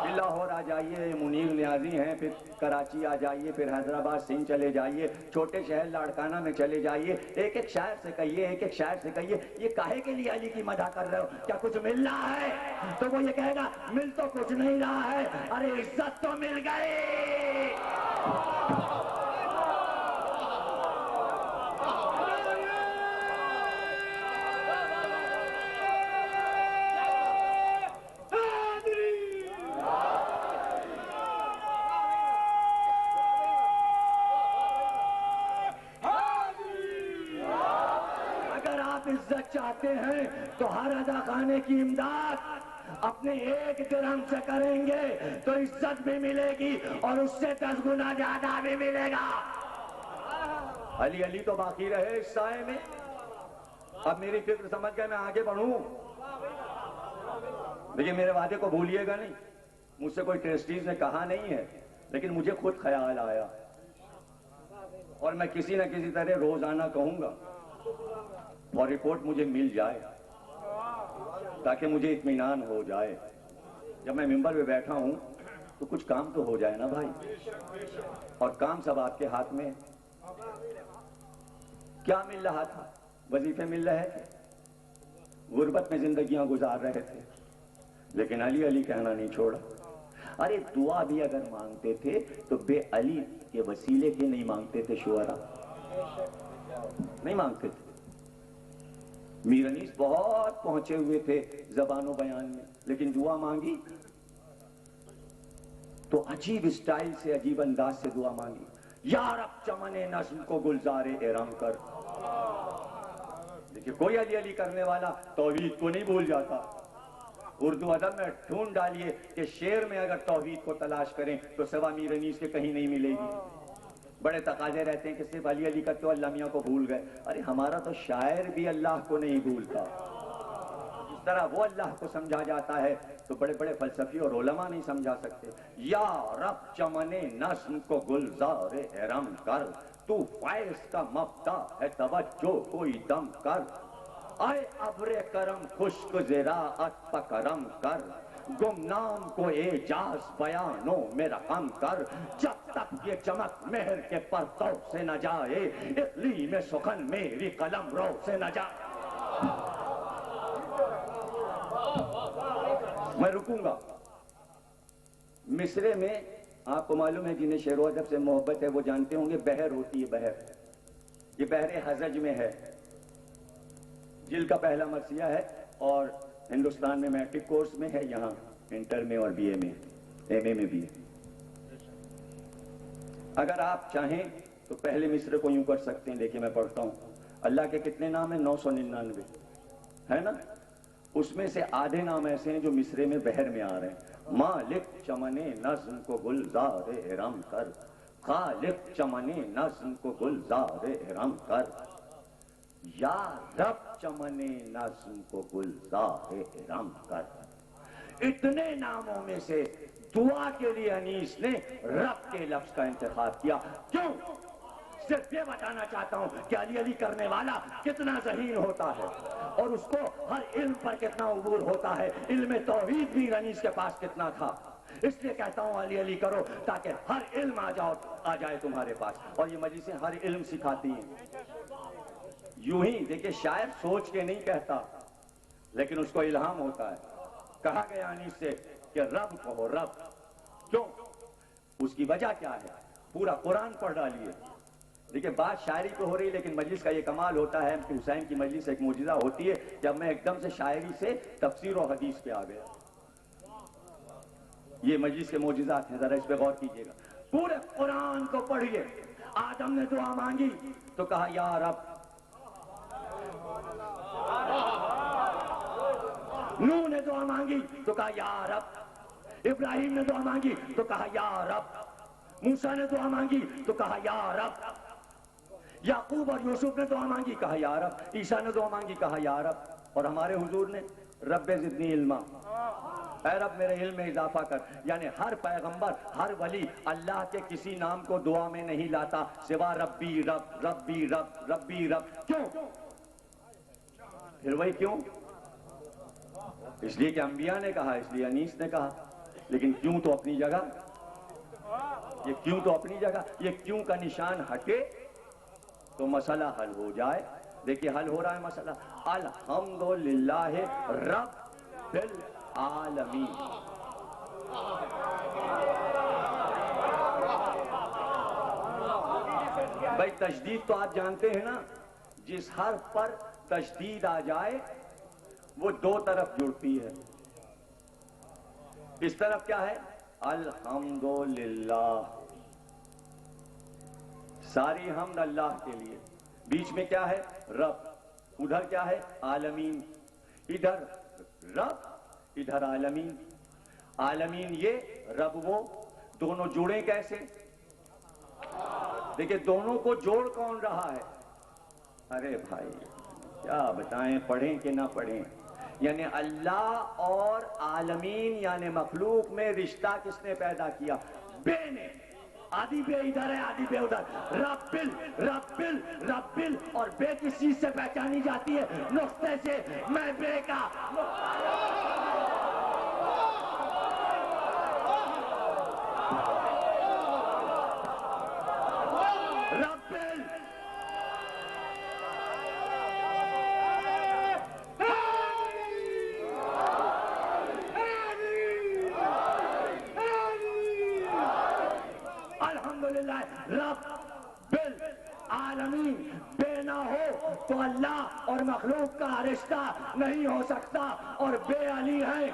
پھر لاہور آ جائیے، یہ منیر نیازی ہیں. پھر کراچی آ جائیے، پھر حیدرآباد سندھ چلے جائیے، چھوٹے شہر لاڑکانہ میں چلے جائیے. ایک ایک شاعر سے کہیے، ایک ایک شاعر سے کہیے یہ کاہے کے لیے علی کی مدح کر رہے ہو؟ کیا کچھ مل رہا ہے؟ تو وہ یہ کہے گا مل تو کچھ نہیں رہا ہے، ارے عزت تو مل گئی. عزت چاہتے ہیں تو ہر ادا خانے کی امداد اپنے 1 درہم سے کریں گے تو عزت بھی ملے گی اور اس سے 10 گنا زیادہ بھی ملے گا. علی علی تو باقی رہے اس سائے میں. اب میری فکر سمجھ گئے، میں آگے بڑھوں. دیکھیے میرے وعدے کو بھولیے گا نہیں. مجھ سے کوئی ٹرسٹیز نے کہا نہیں ہے، لیکن مجھے خود خیال آیا اور میں کسی نہ کسی طرح روزانہ کہوں گا اور رپورٹ مجھے مل جائے تاکہ مجھے اطمینان ہو جائے. جب میں ممبر پہ بیٹھا ہوں تو کچھ کام تو ہو جائے نا بھائی. اور کام سب آپ کے ہاتھ میں. کیا مل رہا تھا؟ وظیفے مل رہے تھے، غربت میں زندگیاں گزار رہے تھے، لیکن علی علی کہنا نہیں چھوڑا. ارے دعا بھی اگر مانگتے تھے تو بے علی کے وسیلے کے نہیں مانگتے تھے. شعرا نہیں مانگتے تھے. میر انیس بہت پہنچے ہوئے تھے زبان و بیان میں، لیکن دعا مانگی تو عجیب اسٹائل سے، عجیب انداز سے دعا مانگی. یا رب چمن نظم کو گلزار احرام کر. دیکھیے کوئی علی علی کرنے والا توحید کو نہیں بھول جاتا. اردو ادب میں ڈھونڈ ڈالیے کہ شعر میں اگر توحید کو تلاش کریں تو سوا میر انیس کے کہیں نہیں ملے گی. بڑے تقاضے رہتے ہیں کہ صرف علی علی کرتے ہو اللہ میاں کو بھول گئے. ارے ہمارا تو شاعر بھی اللہ کو نہیں بھولتا. جس طرح وہ اللہ کو سمجھا جاتا ہے تو بڑے بڑے فلسفی اور علماء نہیں سمجھا سکتے. یا رب چمن نظم کو گلزار احرام کر، تو فیض کا مبدا ہے توجہ کوئی دم کر. اے ابر کرم خشک زراعت پہ کرم کر، گمنام کو اعجاز بیانوں میں رقم کر. جب تک یہ چمک مہر کے پرتو سے نہ جائے، اقلیم سخن میری قلم رو سے نہ جائے. میں رکوں گا. مصرے میں آپ کو معلوم ہے جنہیں شعر و ادب سے محبت ہے وہ جانتے ہوں گے بحر ہوتی ہے. بحر یہ بحر حزج میں ہے. جل کا پہلا مرثیہ ہے اور ہندوستان میں میٹرک کورس میں ہے، یہاں انٹر میں اور بی اے میں، ایم اے میں بھی ہے. اگر آپ چاہیں تو پہلے مصرے کو یوں کر سکتے ہیں. دیکھیں میں پڑھتا ہوں. اللہ کے کتنے نام ہیں؟ 999 ہے نا. اس میں سے آدھے نام ایسے ہیں جو مصرے میں بحر میں آ رہے ہیں. مالک چمن نظم کو گلزار احرام کر، خالق چمن نظم کو گلزار احرام کر، یا رب چمن نظم کو گلزار احرام کر. اتنے ناموں میں سے دعا کے لیے انیس نے رب کے لفظ کا انتخاب کیا. کیوں؟ صرف یہ بتانا چاہتا ہوں کہ علی علی کرنے والا کتنا ذہین ہوتا ہے اور اس کو ہر علم پر کتنا عبور ہوتا ہے. علم توحید بھی انیس کے پاس کتنا تھا. اس لیے کہتا ہوں علی علی کرو تاکہ ہر علم آ جائے تمہارے پاس. اور یہ مجلسیں ہر علم سکھاتی ہیں. یوں ہی دیکھیں شاعر سوچ کے نہیں کہتا لیکن اس کو الہام ہوتا ہے. کہا گیا انیس سے کہ رب کہو رب. کیوں؟ اس کی وجہ کیا ہے؟ پورا قرآن پڑھ ڈالیے. دیکھیں بات شاعری پہ ہو رہی لیکن مجلس کا یہ کمال ہوتا ہے. حسین کی مجلس ایک معجزہ ہوتی ہے جب میں ایک دم سے شاعری سے تفسیر و حدیث پہ آ گیا. یہ مجلس کے معجزات ہیں، ذرا اس پہ غور کیجیے گا. پورے قرآن کو پڑھیے. آدم نے دعا مانگی تو کہا یا رب. نوح نے دعا مانگی تو کہا یا رب. ابراہیم نے دعا مانگی تو کہا یا رب. موسیٰ نے دعا مانگی تو کہا یا رب. یعقوب اور یوسف نے دعا مانگی کہا یا رب. عیسیٰ نے دعا مانگی کہا یا رب. اور ہمارے حضور نے رب زدنی علما، اے رب میرے علم میں اضافہ کر. یعنی ہر پیغمبر، ہر ولی اللہ کے کسی نام کو دعا میں نہیں لاتا سوا ربی رب ربی رب ربی رب. کیوں؟ پھر وہی کیوں؟ اس لیے کہ انبیاء نے کہا، اس لیے انیس نے کہا. لیکن کیوں تو اپنی جگہ. یہ کیوں تو اپنی جگہ. یہ کیوں کا نشان ہٹے تو مسئلہ حل ہو جائے. دیکھیے حل ہو رہا ہے مسئلہ. الحمدللہ رب العالمین. بھائی تشدید تو آپ جانتے ہیں نا، جس حرف پر تشدید آ جائے وہ دو طرف جڑتی ہے. اس طرف کیا ہے؟ الحمدللہ، ساری حمد اللہ کے لیے. بیچ میں کیا ہے؟ رب. ادھر کیا ہے؟ عالمین. ادھر رب ادھر عالمین. عالمین یہ رب وہ. دونوں جڑے کیسے؟ دیکھیں دونوں کو جوڑ کون رہا ہے؟ ارے بھائی کیا بتائیں، پڑھیں کہ نہ پڑھیں. یعنی اللہ اور عالمین یعنی مخلوق میں رشتہ کس نے پیدا کیا؟ بے نے. آدھی بے ادھر ہے آدھی بے ادھر. Rubble rubble rubble. اور بے کس چیز سے پہچانی جاتی ہے؟ نقطے سے. میں بے کا الحمدللہ رب بالعالمین بے نہ ہو تو اللہ اور مخلوق کا رشتہ نہیں ہو سکتا، اور بے علی ہے،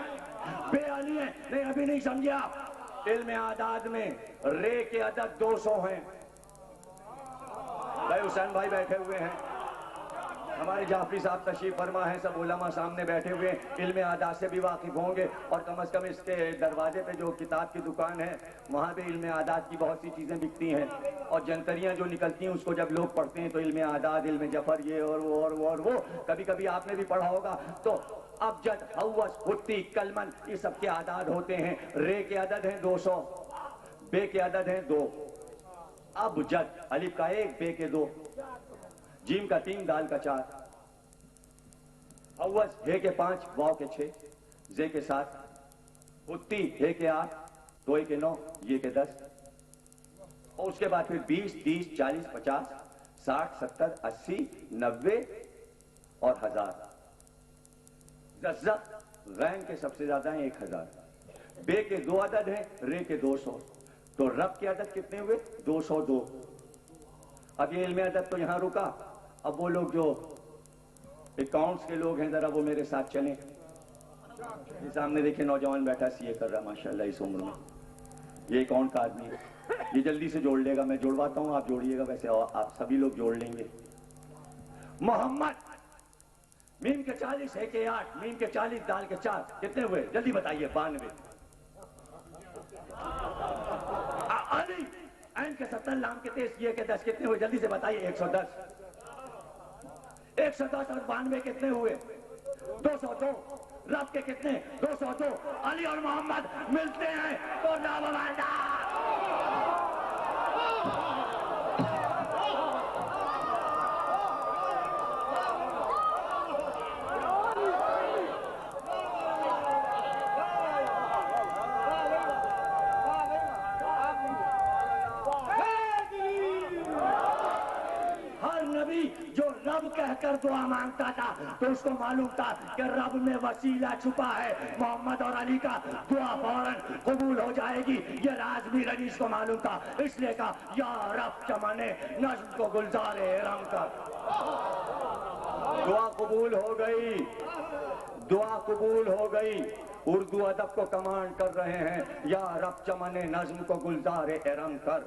بے علی ہے۔ نہیں ابھی نہیں سمجھا، علم اعداد میں رے کے عدد 200 ہیں۔ بھائی حسین بھائی بیٹھے ہوئے ہیں، ہمارے جعفری صاحب تشریف فرما ہیں، سب علماء سامنے بیٹھے ہوئے علم اعداد سے بھی واقف ہوں گے، اور کم از کم اس کے دروازے پہ جو کتاب کی دکان ہے وہاں پہ علم اعداد کی بہت سی چیزیں بکتی ہیں، اور جنتریاں جو نکلتی ہیں اس کو جب لوگ پڑھتے ہیں تو علم اعداد، علم جفر، یہ اور وہ اور وہ اور وہ، کبھی کبھی آپ نے بھی پڑھا ہوگا، تو ابجد، حوض، ہتی، کلمن، یہ سب کے اعداد ہوتے ہیں۔ رے کے عدد ہیں 200، بے کے عدد ہیں 2، ابجد، الف کا 1، بے کے 2، جیم کا 3، دال کا 4، حوض ہے کے 5، واو کے 6، زے کے 7، ہتی ہے کے 8، دوئے کے 9، یہ کے 10، اور اس کے بعد پھر 20، 30، 40، 50، 60، 70، 80، 90 اور 1000۔ ززق غین کے سب سے زیادہ ہیں 1000، بے کے 2 عدد ہیں، رے کے 200، تو رب کے عدد کتنے ہوئے؟ 202۔ اب یہ علم عدد تو یہاں رکا، اب وہ لوگ جو اکاؤنٹس کے لوگ ہیں ذرا وہ میرے ساتھ چلیں۔ یہ سامنے دیکھیں نوجوان بیٹھا سی اے کر رہا ماشاءاللہ اس عمر میں، یہ اکاؤنٹ کا آدمی ہے، یہ جلدی سے جوڑ لے گا، میں جوڑواتا ہوں آپ جوڑیے گا، ویسے آپ سبھی لوگ جوڑ لیں گے۔ محمد، میم کے 40 ہے کے 8، میم کے 40 دال کے 4، کتنے ہوئے جلدی بتائیے؟ 92۔ علی، عین کے 70، لام کے 23، یہ کے 10، کتنے ہوئے جلدی سے بتائیے؟ 110۔ 110 اور 92 کتنے ہوئے؟ 202۔ رب کے کتنے؟ 202۔ علی اور محمد ملتے ہیں تو نابوالدہ۔ جو رب کہہ کر دعا مانگتا تھا تو اس کو معلوم تھا کہ رب میں وسیلہ چھپا ہے، محمد اور علی کا دعا فوراً قبول ہو جائے گی، یہ راز بھی رئیس کو معلوم تھا، اس لیے کہا یا رب چمنے نظم کو گلزار ارم کر۔ دعا قبول ہو گئی، دعا قبول ہو گئی۔ اردو ادب کو کمانڈ کر رہے ہیں یا رب چمنے نظم کو گلزار ارم کر۔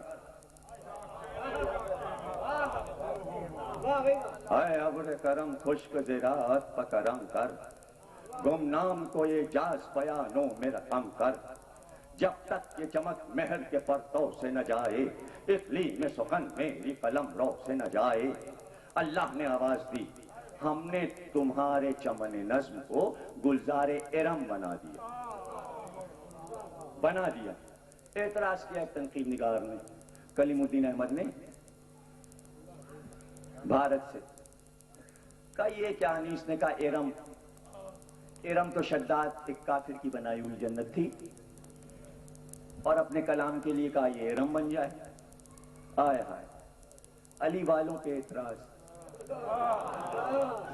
اے ابر کرم خشک زراعت پکرم کر، گمنام کو یہ جاز بیانوں میں رقم کر، جب تک یہ چمک مہر کے پرتو سے نہ جائے، اقلیم سخن میری قلم رو سے نہ جائے۔ اللہ نے آواز دی، ہم نے تمہارے چمن نظم کو گلزار ارم بنا دیا، بنا دیا۔ اعتراض کیا تنقید نگار نے، کلیم الدین احمد نے بھارت سے کہا یہ کیا؟ انیس نے کہا ارم، ارم تو شداد ایک کافر کی بنائی ہوئی جنت تھی، اور اپنے کلام کے لیے کہا یہ ارم بن جائے۔ آئے ہائے، علی والوں کے اعتراض،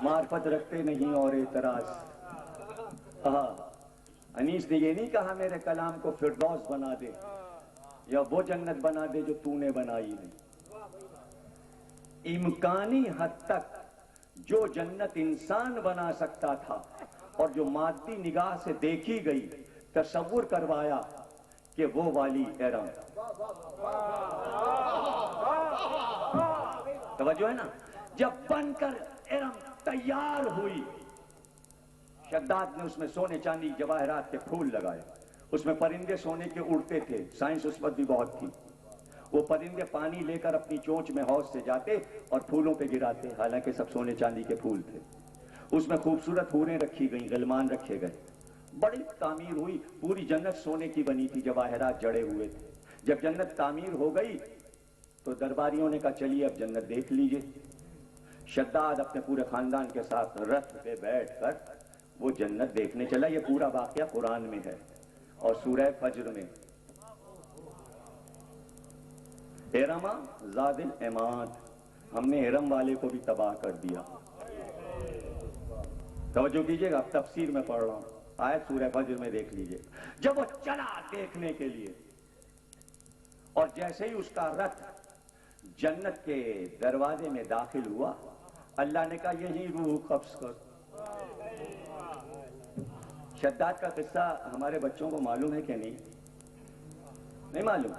معرفت رکھتے نہیں اور اعتراض۔ انیس نے یہ نہیں کہا میرے کلام کو فردوس بنا دے یا وہ جنت بنا دے جو تو نے بنائی نہیں۔ امکانی حد تک جو جنت انسان بنا سکتا تھا اور جو مادی نگاہ سے دیکھی گئی، تصور کروایا کہ وہ والی ارم۔ توجہ ہے نا؟ جب بن کر ارم تیار ہوئی، شداد نے اس میں سونے چاندی جواہرات کے پھول لگائے، اس میں پرندے سونے کے اڑتے تھے، سائنس اس وقت بھی بہت تھی، وہ پرندے پانی لے کر اپنی چونچ میں حوض سے جاتے اور پھولوں پہ گراتے، حالانکہ سب سونے چاندی کے پھول تھے۔ اس میں خوبصورت حوریں رکھی گئیں، غلمان رکھے گئے، بڑی تعمیر ہوئی، پوری جنت سونے کی بنی تھی، جواہرات جڑے ہوئے تھے۔ جب جنت تعمیر ہو گئی تو درباریوں نے کہا چلیے اب جنت دیکھ لیجئے۔ شداد اپنے پورے خاندان کے ساتھ رتھ پہ بیٹھ کر وہ جنت دیکھنے چلا۔ یہ پورا واقعہ قرآن میں ہے اور سورہ فجر میں۔ ارم ذات العماد، ہم نے ارم والے کو بھی تباہ کر دیا۔ توجہ کیجئے گا، اب تفسیر میں پڑھ رہا ہوں، آیت سورہ فجر میں دیکھ لیجئے۔ جب وہ چلا دیکھنے کے لیے اور جیسے ہی اس کا رتھ جنت کے دروازے میں داخل ہوا، اللہ نے کہا یہی روح قبض کر۔ شداد کا قصہ ہمارے بچوں کو معلوم ہے کہ نہیں معلوم؟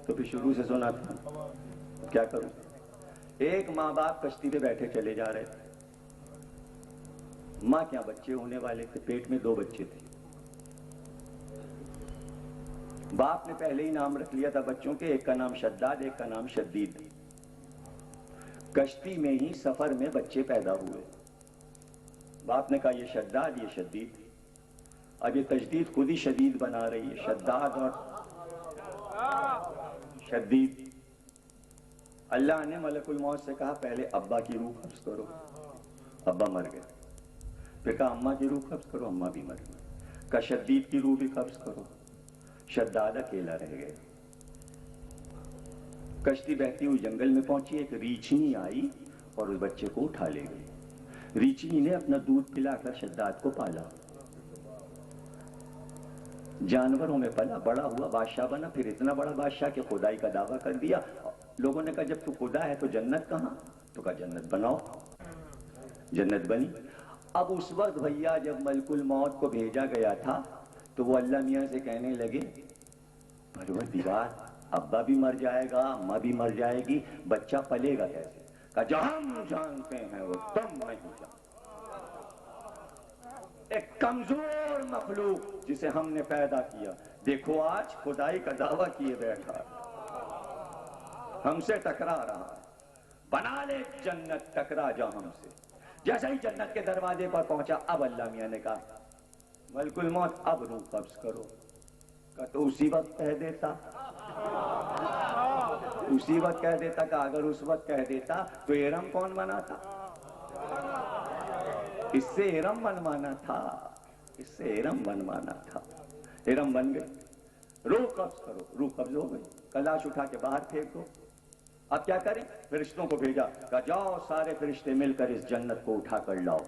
تو پھر شروع سے سنا تھا، کیا کروں؟ ایک ماں باپ کشتی پہ بیٹھے چلے جا رہے تھے، ماں کیا بچے ہونے والے تھے، پیٹ میں 2 بچے تھے۔ باپ نے پہلے ہی نام رکھ لیا تھا بچوں کے، ایک کا نام شداد، ایک کا نام شدید۔ کشتی میں ہی سفر میں بچے پیدا ہوئے، باپ نے کہا یہ شداد یہ شدید، اب یہ تجدید خود ہی شدید بنا رہی ہے، شداد اور شدید۔ اللہ نے ملک الموت سے کہا پہلے ابا کی روح قبض کرو، ابا مر گئے۔ پھر کہا اماں کی روح قبض کرو، اماں بھی مر گئی۔ کہا شدید کی روح بھی قبض کرو، شداد اکیلا رہ گئے۔ کشتی بہتی ہوئی جنگل میں پہنچی، ایک ریچھنی آئی اور اس بچے کو اٹھا لے گئی۔ ریچھنی نے اپنا دودھ پلا کر شداد کو پالا، جانوروں میں پلا، بڑا ہوا، بادشاہ بنا، پھر اتنا بڑا بادشاہ کہ خدائی کا دعویٰ کر دیا۔ لوگوں نے کہا جب تو خدا ہے تو جنت کہاں؟ تو کہا جنت بناؤ، جنت بنی۔ اب اس وقت بھیا جب ملک الموت کو بھیجا گیا تھا تو وہ اللہ میاں سے کہنے لگے پروردگار ابا بھی مر جائے گا، اماں بھی مر جائے گی، بچہ پلے گا کیسے؟ کہا جو ہم جانتے ہیں وہ تم نہیں جانتے۔ ایک کمزور مخلوق جسے ہم نے پیدا کیا، دیکھو آج خدائی کا دعویٰ کیے بیٹھا، ہم سے ٹکرا رہا ہے۔ بنا لے جنت، ٹکرا جا ہم سے۔ جیسے ہی جنت کے دروازے پر پہنچا، اب اللہ میاں نے کہا ملک الموت اب روح قبض کرو۔ کہا تو اسی وقت کہہ دیتا، اسی وقت کہہ دیتا، کہ اگر اس وقت کہہ دیتا تو ارم کون بنا تھا؟ اس سے ارم بنوانا تھا، اس سے ارم بنوانا تھا۔ ارم بن گئی، روح قبض کرو، روح قبض ہو گئی۔ کلاش اٹھا کے باہر پھینک دو۔ اب کیا کریں؟ فرشتوں کو بھیجا، کہا جاؤ سارے فرشتے مل کر اس جنت کو اٹھا کر لاؤ۔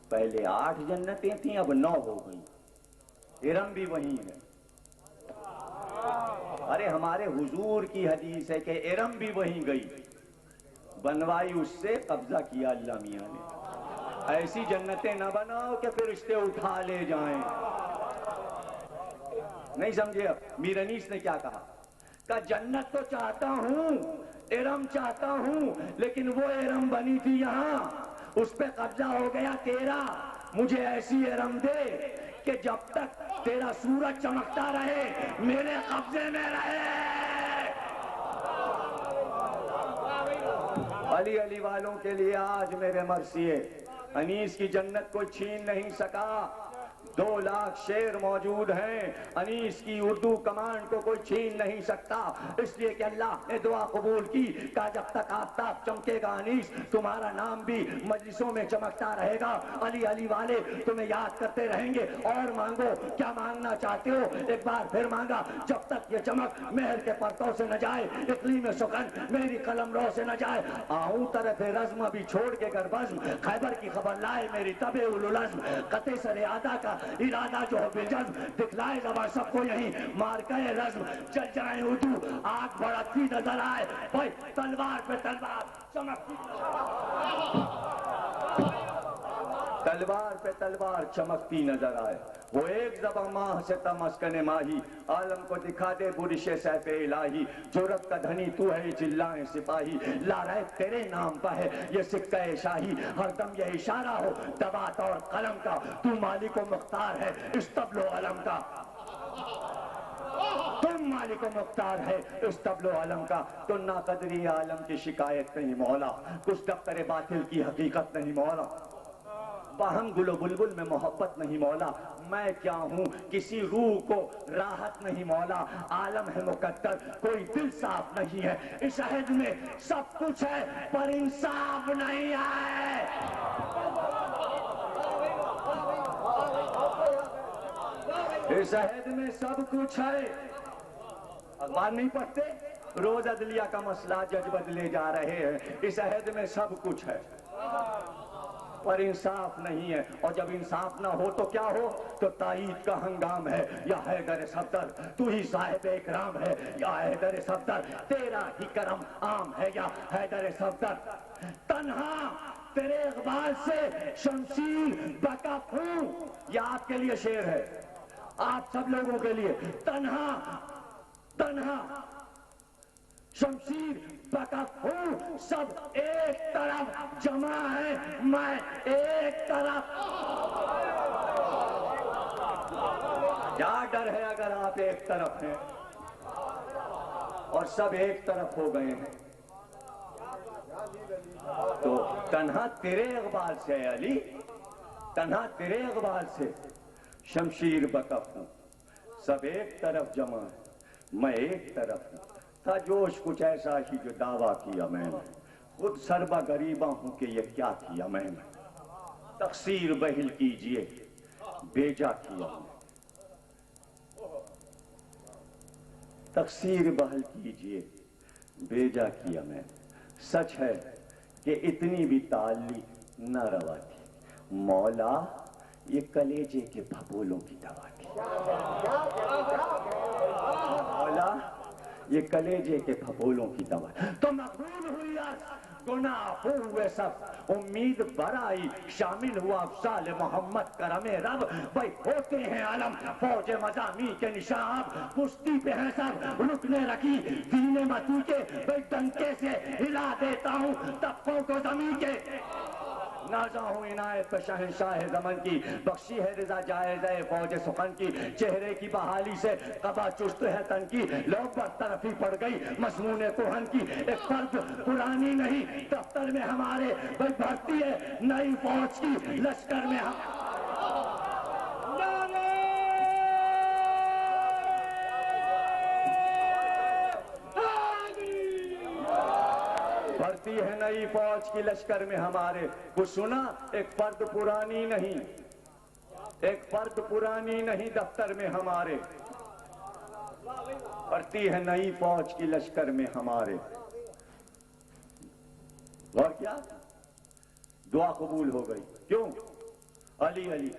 پہلے 8 جنتیں تھیں، اب 9 ہو گئی، ارم بھی وہیں ہے۔ ارے ہمارے حضور کی حدیث ہے کہ ارم بھی وہیں گئی، بنوائی اس سے، قبضہ کیا اللہ میاں نے۔ ایسی جنتیں نہ بناؤ کہ فرشتے اٹھا لے جائیں۔ نہیں سمجھے؟ اب میر انیس نے کیا کہا؟ کہ جنت تو چاہتا ہوں، ارم چاہتا ہوں، لیکن وہ ارم بنی تھی یہاں، اس پہ قبضہ ہو گیا تیرا۔ مجھے ایسی ارم دے کہ جب تک تیرا سورج چمکتا رہے میرے قبضے میں رہے۔ علی والوں کے لیے آج میرے مرثیے، انیس کی جنت کوئی چھین نہیں سکا۔ 2 لاکھ شیر موجود ہیں، انیس کی اردو کمانڈ کو کوئی چھین نہیں سکتا، اس لیے کہ اللہ نے دعا قبول کی، کہا جب تک آفتاب چمکے گا انیس تمہارا نام بھی مجلسوں میں چمکتا رہے گا۔ علی والے تمہیں یاد کرتے رہیں گے، اور مانگو کیا مانگنا چاہتے ہو۔ ایک بار پھر مانگا، جب تک یہ چمک مہر کے پرتوں سے نہ جائے، اقلیم سخن میری قلم رو سے نہ جائے، آؤں طرف رزم بھی چھوڑ کے گر بزم، خیبر کی خبر لائے میری طبع اولوالعزم، قطع سر آدھا کا ارادہ جو ہو بالجزم، دکھلائے زبان سب کو یہیں مار کے رزم، چل جائیں اردو آگ بھڑکتی نظر آئے، بھائی تلوار پہ تلوار چمکتی، تلوار پہ تلوار چمکتی نظر آئے۔ وہ ایک زباں ماہ سے تمسکن ماہی، عالم کو دکھا دے برش سیف الہی، جرأت کا دھنی تو ہے چلائیں سپاہی، لا رہے تیرے نام پہ ہے یہ سکہ شاہی، ہر دم یہ اشارہ ہو دوات اور قلم کا، تو مالک و مختار ہے اس طبل و علم کا، تم مالک و مختار ہے اس طبل و علم کا، تو ناقدری عالم کی شکایت نہیں مولا، کچھ دفتر باطل کی حقیقت نہیں مولا، باہم گل و بلبل میں محبت نہیں مولا، میں کیا ہوں کسی روح کو راحت نہیں مولا، عالم ہے مقدر کوئی دل صاف نہیں ہے، اس عہد میں سب کچھ ہے پر انصاف نہیں ہے۔ اس عہد میں سب کچھ ہے، اخبار نہیں پڑھتے؟ روز عدلیہ کا مسئلہ جج بدلے جا رہے ہیں، اس عہد میں سب کچھ ہے، پر انصاف نہیں ہے، اور جب انصاف نہ ہو تو کیا ہو؟ تو تائید کا ہنگام ہے، یا حیدر صفدر تو ہی صاحب اکرام ہے، یا حیدر صفدر تیرا ہی کرم عام ہے، یا حیدر صفدر تنہا تیرے اقبال سے شمشیر بکف ہوں. یہ آپ کے لیے شعر ہے، آپ سب لوگوں کے لیے. تنہا شمشیر بکف ہوں، سب ایک طرف جمع ہے، میں ایک طرف. کیا ڈر ہے اگر آپ ایک طرف ہیں اور سب ایک طرف ہو گئے ہیں؟ تو تنہا تیرے اقبال سے علی، تنہا تیرے اقبال سے شمشیر بکف ہوں، سب ایک طرف جمع ہے، میں ایک طرف ہوں. تھا جوش کچھ ایسا ہی جو دعویٰ کیا میں نے، خود سربا غریباں ہوں کہ یہ کیا کیا میں نے. تقصیر بہل کیجئے بیجا کیا میں، تقصیر بحل کیجئے بیجا کیا میں. سچ ہے کہ اتنی بھی تعلیق نہ روا تھی، مولا یہ کلیجے کے بھپولوں کی دوا تھی. مولا یہ کلیجے کے بھپولوں کی دوا. تو مقبول ہوئی گناہ عفو ہوئے سب، امید برائی شامل ہوا افضال محمد کرم رب. بھائی ہوتے ہیں علم فوج مضامی کے نشاب، کشتی پہ ہیں سب رکنے رکھی دین متی کے. بھائی ڈنکے سے ہلا دیتا ہوں تپوں کو زمین کے. نازا ہوں عنایت پہ شہنشاہ زمن کی، بخشی ہے رضا جائز ہے فوج سخن کی. چہرے کی بحالی سے قبا چست ہے تن کی، لو پر طرفی پڑ گئی مضمون کہن کی. ایک فرد پرانی نہیں دفتر میں ہمارے، بھائی بھرتی ہے نئی فوج کی لشکر میں ہم. بھرتی ہے نئی فوج کی لشکر میں ہمارے. کچھ سنا؟ ایک فرد پرانی نہیں، ایک فرد پرانی نہیں دفتر میں ہمارے. بھرتی ہے نئی فوج کی لشکر میں ہمارے. اور کیا دعا قبول ہو گئی. کیوں؟ علی علی.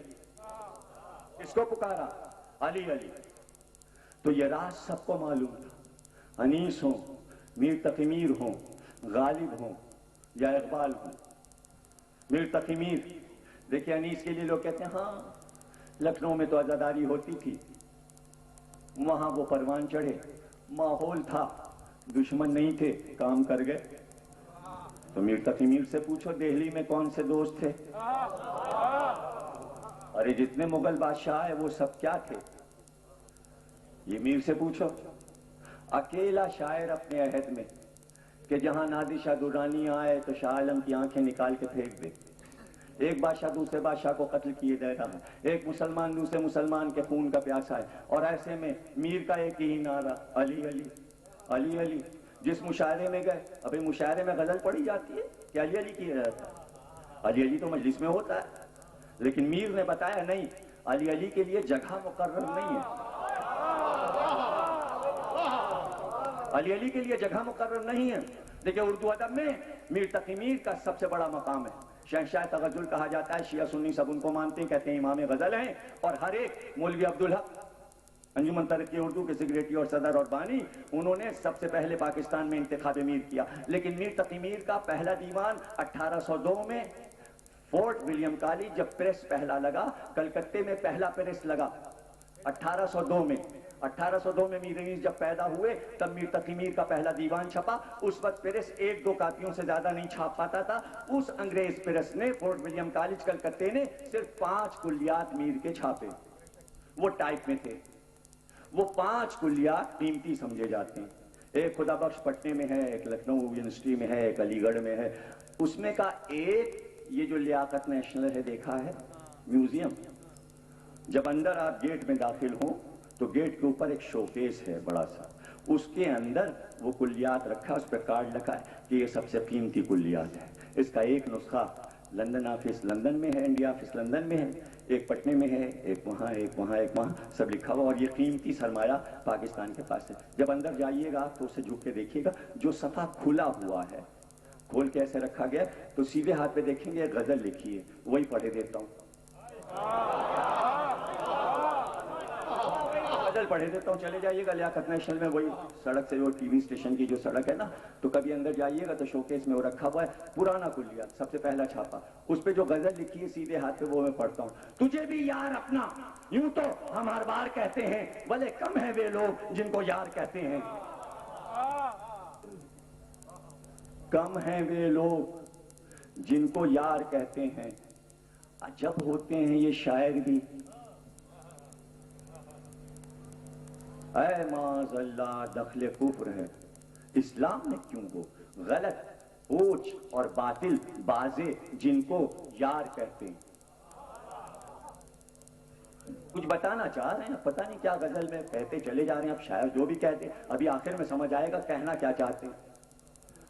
کس کو پکارا؟ علی علی. تو یہ راز سب کو معلوم تھا. انیس ہوں، میر تقی میر ہوں، غالب ہوں یا اقبال ہوں. میر تقی میر دیکھیں، انیس کے لیے لوگ کہتے ہیں ہاں لکھنؤ میں تو عزاداری ہوتی تھی، وہاں وہ پروان چڑھے، ماحول تھا، دشمن نہیں تھے، کام کر گئے. تو میر تقی میر سے پوچھو دہلی میں کون سے دوست تھے؟ ارے جتنے مغل بادشاہ ہیں وہ سب کیا تھے؟ یہ میر سے پوچھو. اکیلا شاعر اپنے عہد میں کہ جہاں نادر شاہ درانی آئے تو شاہ عالم کی آنکھیں نکال کے پھینک دے. ایک بادشاہ دوسرے بادشاہ کو قتل کیے دے رہا ہے، ایک مسلمان دوسرے مسلمان کے خون کا پیاسا ہے، اور ایسے میں میر کا ایک ہی نعرہ علی علی علی علی. جس مشاعرے میں گئے، ابھی مشاعرے میں غزل پڑھی جاتی ہے کہ علی علی کیا جاتا ہے؟ علی علی تو مجلس میں ہوتا ہے، لیکن میر نے بتایا نہیں، علی علی کے لیے جگہ مقرر نہیں ہے. علی علی کے لیے جگہ مقرر نہیں ہے. دیکھیں اردو ادب میں میر تقی میر کا سب سے بڑا مقام ہے. شہنشاہ تغزل کہا جاتا ہے، شیعہ سنی سب ان کو مانتے ہیں، کہتے ہیں امام غزل ہیں. اور ہر ایک مولوی عبدالحق انجمن ترقی اردو کے سیکریٹری اور صدر اور بانی، انہوں نے سب سے پہلے پاکستان میں انتخاب میر کیا. لیکن میر تقی میر کا پہلا دیوان 1802 میں فورٹ ولیم کالج جب پریس پہلا لگا، کلکتے میں پہلا پریس لگا 1802 میں. 1802 میں میر انیس جب پیدا ہوئے تب میر تقی میر کا پہلا دیوان چھپا. اس وقت پریس ایک دو کاپیوں سے زیادہ نہیں چھاپ پاتا تھا. اس انگریز پریس نے فورٹ ولیم کالج کلکتے نے صرف 5 کلیات میر کے چھاپے، وہ ٹائپ میں تھے. وہ 5 کلیات قیمتی سمجھے جاتے ہیں. ایک خدا بخش پٹنے میں ہے، ایک لکھنؤ یونیورسٹی میں ہے، ایک علی گڑھ میں ہے. اس میں کا ایک یہ جو لیاقت نیشنل ہے دیکھا ہے میوزیم، جب اندر آپ گیٹ میں داخل ہوں تو گیٹ کے اوپر ایک شوکیس ہے بڑا سا، اس کے اندر وہ کلیات رکھا، اس پہ کارڈ لکھا ہے کہ یہ سب سے قیمتی کلیات ہے. اس کا ایک نسخہ لندن آفس لندن میں ہے، انڈیا آفس لندن میں ہے، ایک پٹنے میں ہے، ایک وہاں ایک وہاں ایک وہاں، سب لکھا ہوا. اور یہ قیمتی سرمایہ پاکستان کے پاس ہے. جب اندر جائیے گا تو اسے جھک کے دیکھیے گا، جو صفحہ کھلا ہوا ہے کھول کے ایسے رکھا گیا تو سیدھے ہاتھ پہ دیکھیں گے غزل لکھی ہے, وہی پڑھے دیتا ہوں, غزل پڑھے دیتا ہوں. چلے جائیے گا لیاقت نیشنل میں, وہی سڑک سے جو ٹی وی اسٹیشن کی جو سڑک ہے نا, تو کبھی اندر جائیے گا تو شوکیس میں وہ رکھا ہوا ہے, پرانا کلیہ, سب سے پہلا چھاپا, اس پہ جو غزل لکھی ہے سیدھے ہاتھ پہ وہ میں پڑھتا ہوں. تجھے بھی یار اپنا, یوں تو ہم ہر بار کہتے ہیں, بھلے کم ہیں وہ لوگ جن کو یار کہتے ہیں, کم ہیں وہ لوگ جن کو یار کہتے ہیں, عجب ہوتے ہیں یہ شاعر بھی, اے معاذ اللہ دخل کفر ہے اسلام میں کیوں ہو, غلط اوچ اور باطل بازے جن کو یار کہتے ہیں. کچھ بتانا چاہ رہے ہیں, پتہ نہیں کیا غزل میں کہتے چلے جا رہے ہیں. اب شاعر جو بھی کہتے ہیں ابھی آخر میں سمجھ آئے گا کہنا کیا چاہتے ہیں.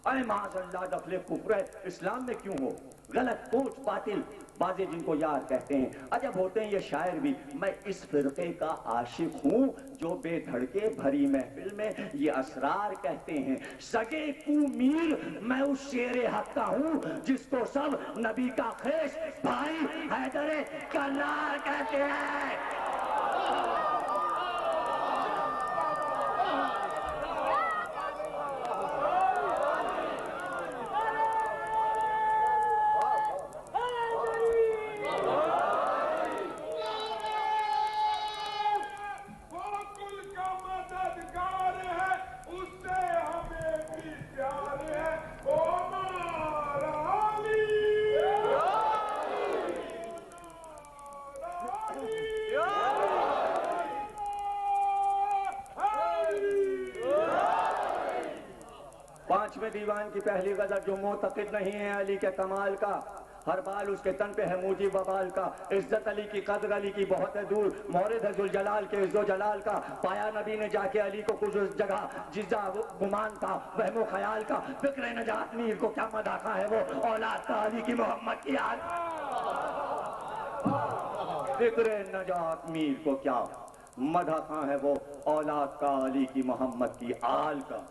اے معاذ اللہ دخل کفر ہے اسلام میں کیوں ہو, غلط اوچ باطل بازے جن کو یار کہتے ہیں, عجب ہوتے ہیں یہ شاعر بھی. میں اس فرقے کا عاشق ہوں جو بے دھڑکے بھری محفل میں یہ اسرار کہتے ہیں. سگے کو میر میں اس شیر حق کا ہوں جس کو سب نبی کا خیش بھائی حیدر کرار کہتے ہیں. پانچویں دیوان کی پہلی غزل, جو معتقد نہیں ہے علی کے کمال کا, ہر بال اس کے تن پہ ہے موجب وبال کا. عزت علی کی قدر علی کی بہت ہے دور, مورد ہے ذوالجلال کے عز و جلال کا. پایا نبی نے جا کے علی کو کچھ اس جگہ جس جگہ گمان تھا وہم و خیال کا. فکر نجات میر کو کیا مداخہ ہے وہ اولاد کا علی کی محمد کی آل. فکر نجات میر کو کیا مداخہ ہے وہ اولاد کا علی کی محمد کی آل کا.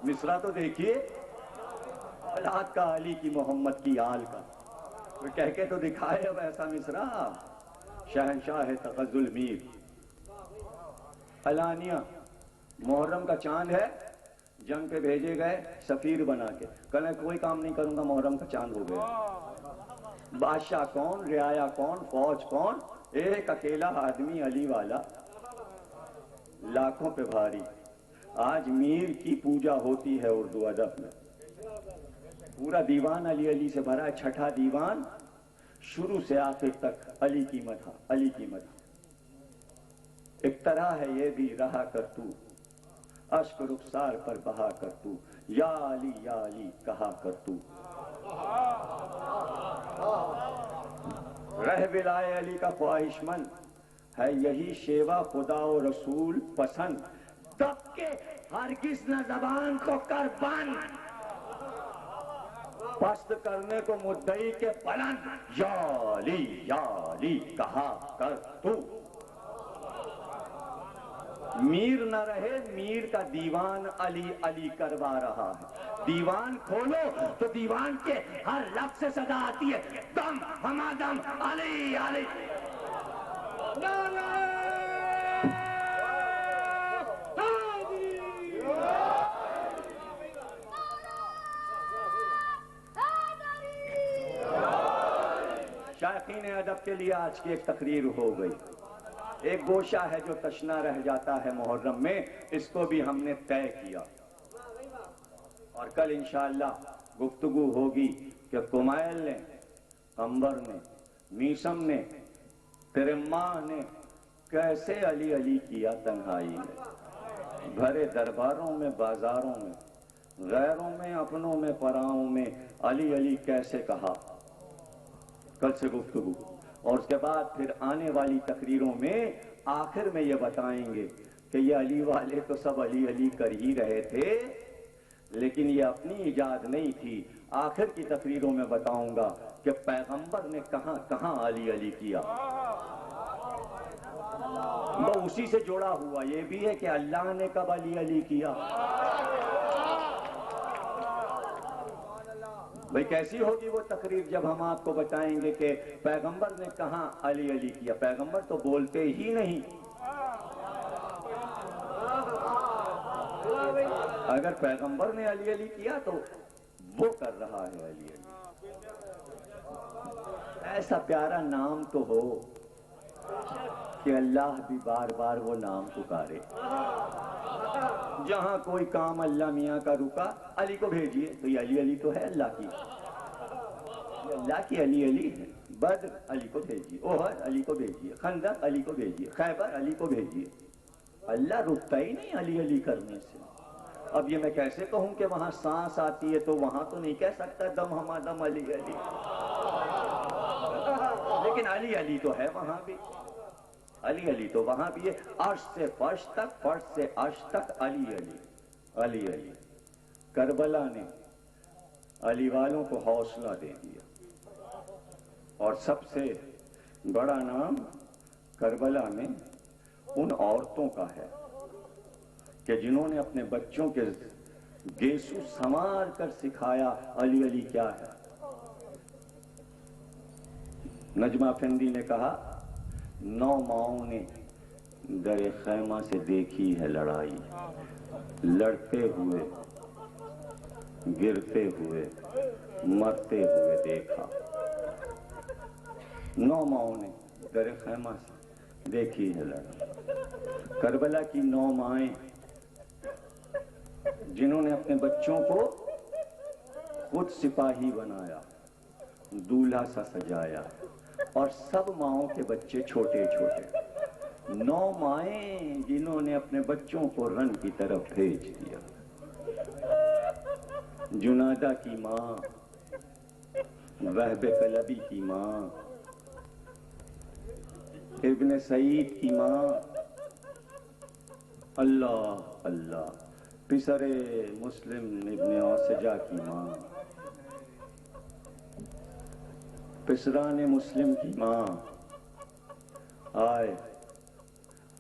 مصرع تو دیکھیے, اولاد کا علی کی محمد کی آل کا. کہہ کے تو دکھائے اب ایسا مصرع, شہنشاہ ہے تغزل میر. علانیہ محرم کا چاند ہے, جنگ پہ بھیجے گئے سفیر بنا کے, کہنے کوئی کام نہیں کروں گا, محرم کا چاند ہو گیا. بادشاہ کون, رعایا کون, فوج کون, ایک اکیلا آدمی علی والا, لاکھوں پہ بھاری. آج میر کی پوجا ہوتی ہے اردو ادب میں, پورا دیوان علی علی سے بھرا ہے. چھٹا دیوان شروع سے آخر تک علی کی مدح, علی کی مدح. ایک طرح ہے یہ بھی رہا کر تو, اشک رخسار پر بہا کر تو, یا علی کہا کر تو. رہ ولائے علی کا خواہش مند ہے یہی شیوا خدا و رسول پسند. دب کے ہرگز نہ زبان کو کر بند, پست کرنے کو مدعی کے بلند. یا علی کہا کر تو. میر نہ رہے, میر کا دیوان علی علی کروا رہا ہے. دیوان کھولو تو دیوان کے ہر لفظ سے صدا آتی ہے, دم ہما دم علی علی. شائقین ادب کے لیے آج کی ایک تقریر ہو گئی. ایک گوشہ ہے جو تشنا رہ جاتا ہے محرم میں, اس کو بھی ہم نے طے کیا, اور کل انشاءاللہ گفتگو ہوگی کہ کمائل نے, قمبر نے, میسم نے, تیرے ماں نے کیسے علی علی کیا تنہائی میں. بھرے درباروں میں, بازاروں میں, غیروں میں, اپنوں میں, پراؤں میں علی علی کیسے کہا. کل سے گفتگو, اور اس کے بعد پھر آنے والی تقریروں میں آخر میں یہ بتائیں گے کہ یہ علی والے تو سب علی علی کر ہی رہے تھے, لیکن یہ اپنی ایجاد نہیں تھی. آخر کی تقریروں میں بتاؤں گا کہ پیغمبر نے کہاں کہاں علی علی کیا. وہ اسی سے جڑا ہوا یہ بھی ہے کہ اللہ نے کب علی علی کیا. بھئی کیسی ہوگی وہ تقریر جب ہم آپ کو بتائیں گے کہ پیغمبر نے کہاں علی علی کیا؟ پیغمبر تو بولتے ہی نہیں. اگر پیغمبر نے علی علی کیا تو وہ کر رہا ہے علی علی. ایسا پیارا نام تو ہو کہ اللہ بھی بار بار وہ نام پکارے. جہاں کوئی کام اللہ میاں کا رکا، علی کو بھیجیے. تو یہ علی علی تو ہے اللہ کی، یہ اللہ کی علی علی ہے. بدر علی کو بھیجیے، احد علی کو بھیجیے، خندق علی کو بھیجیے، خیبر علی کو بھیجیے. اللہ رکتا ہی نہیں علی علی کرنے سے. اب یہ میں کیسے کہوں کہ وہاں سانس آتی ہے تو وہاں تو نہیں کہہ سکتا دم ہما دم علی علی، لیکن علی علی تو ہے وہاں بھی. علی علی تو وہاں بھی ہے. عرش سے فرش تک، فرش سے عرش تک علی علی علی علی. کربلا نے علی والوں کو حوصلہ دے دیا. اور سب سے بڑا نام کربلا میں ان عورتوں کا ہے کہ جنہوں نے اپنے بچوں کے گیسو سنوار کر سکھایا علی علی کیا ہے. نجمہ افندی نے کہا 9 ماؤں نے در خیمہ سے دیکھی ہے لڑائی، لڑتے ہوئے گرتے ہوئے مرتے ہوئے دیکھا. 9 ماؤں نے در خیمہ سے دیکھی ہے لڑائی. کربلا کی 9 مائیں جنہوں نے اپنے بچوں کو خود سپاہی بنایا، دولہا سا سجایا، اور سب ماؤں کے بچے چھوٹے چھوٹے. 9 مائیں جنہوں نے اپنے بچوں کو رن کی طرف بھیج دیا. جنادہ کی ماں، وہب کلبی کی ماں، ابن سعید کی ماں، اللہ اللہ، پسر مسلم ابن اوسجہ کی ماں، پسران مسلم کی ماں، آئے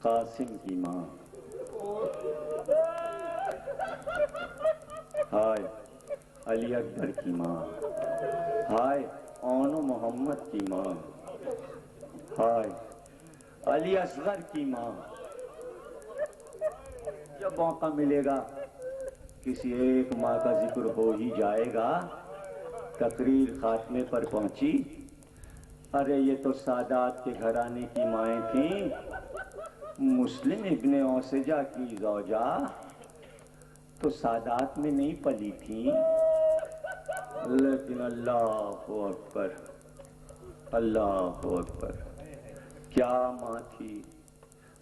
قاسم کی ماں، ہائے علی اکبر کی ماں، ہائے اون و محمد کی ماں، ہائے علی اصغر کی ماں. جب موقع ملے گا کسی ایک ماں کا ذکر ہو ہی جائے گا. تقریر خاتمے پر پہنچی، ارے یہ تو سادات کے گھرانے کی مائیں تھیں. مسلم ابن اوسجہ کی زوجہ تو سادات میں نہیں پلی تھیں، لیکن اللہ اکبر، اللہ اکبر، کیا ماں تھی.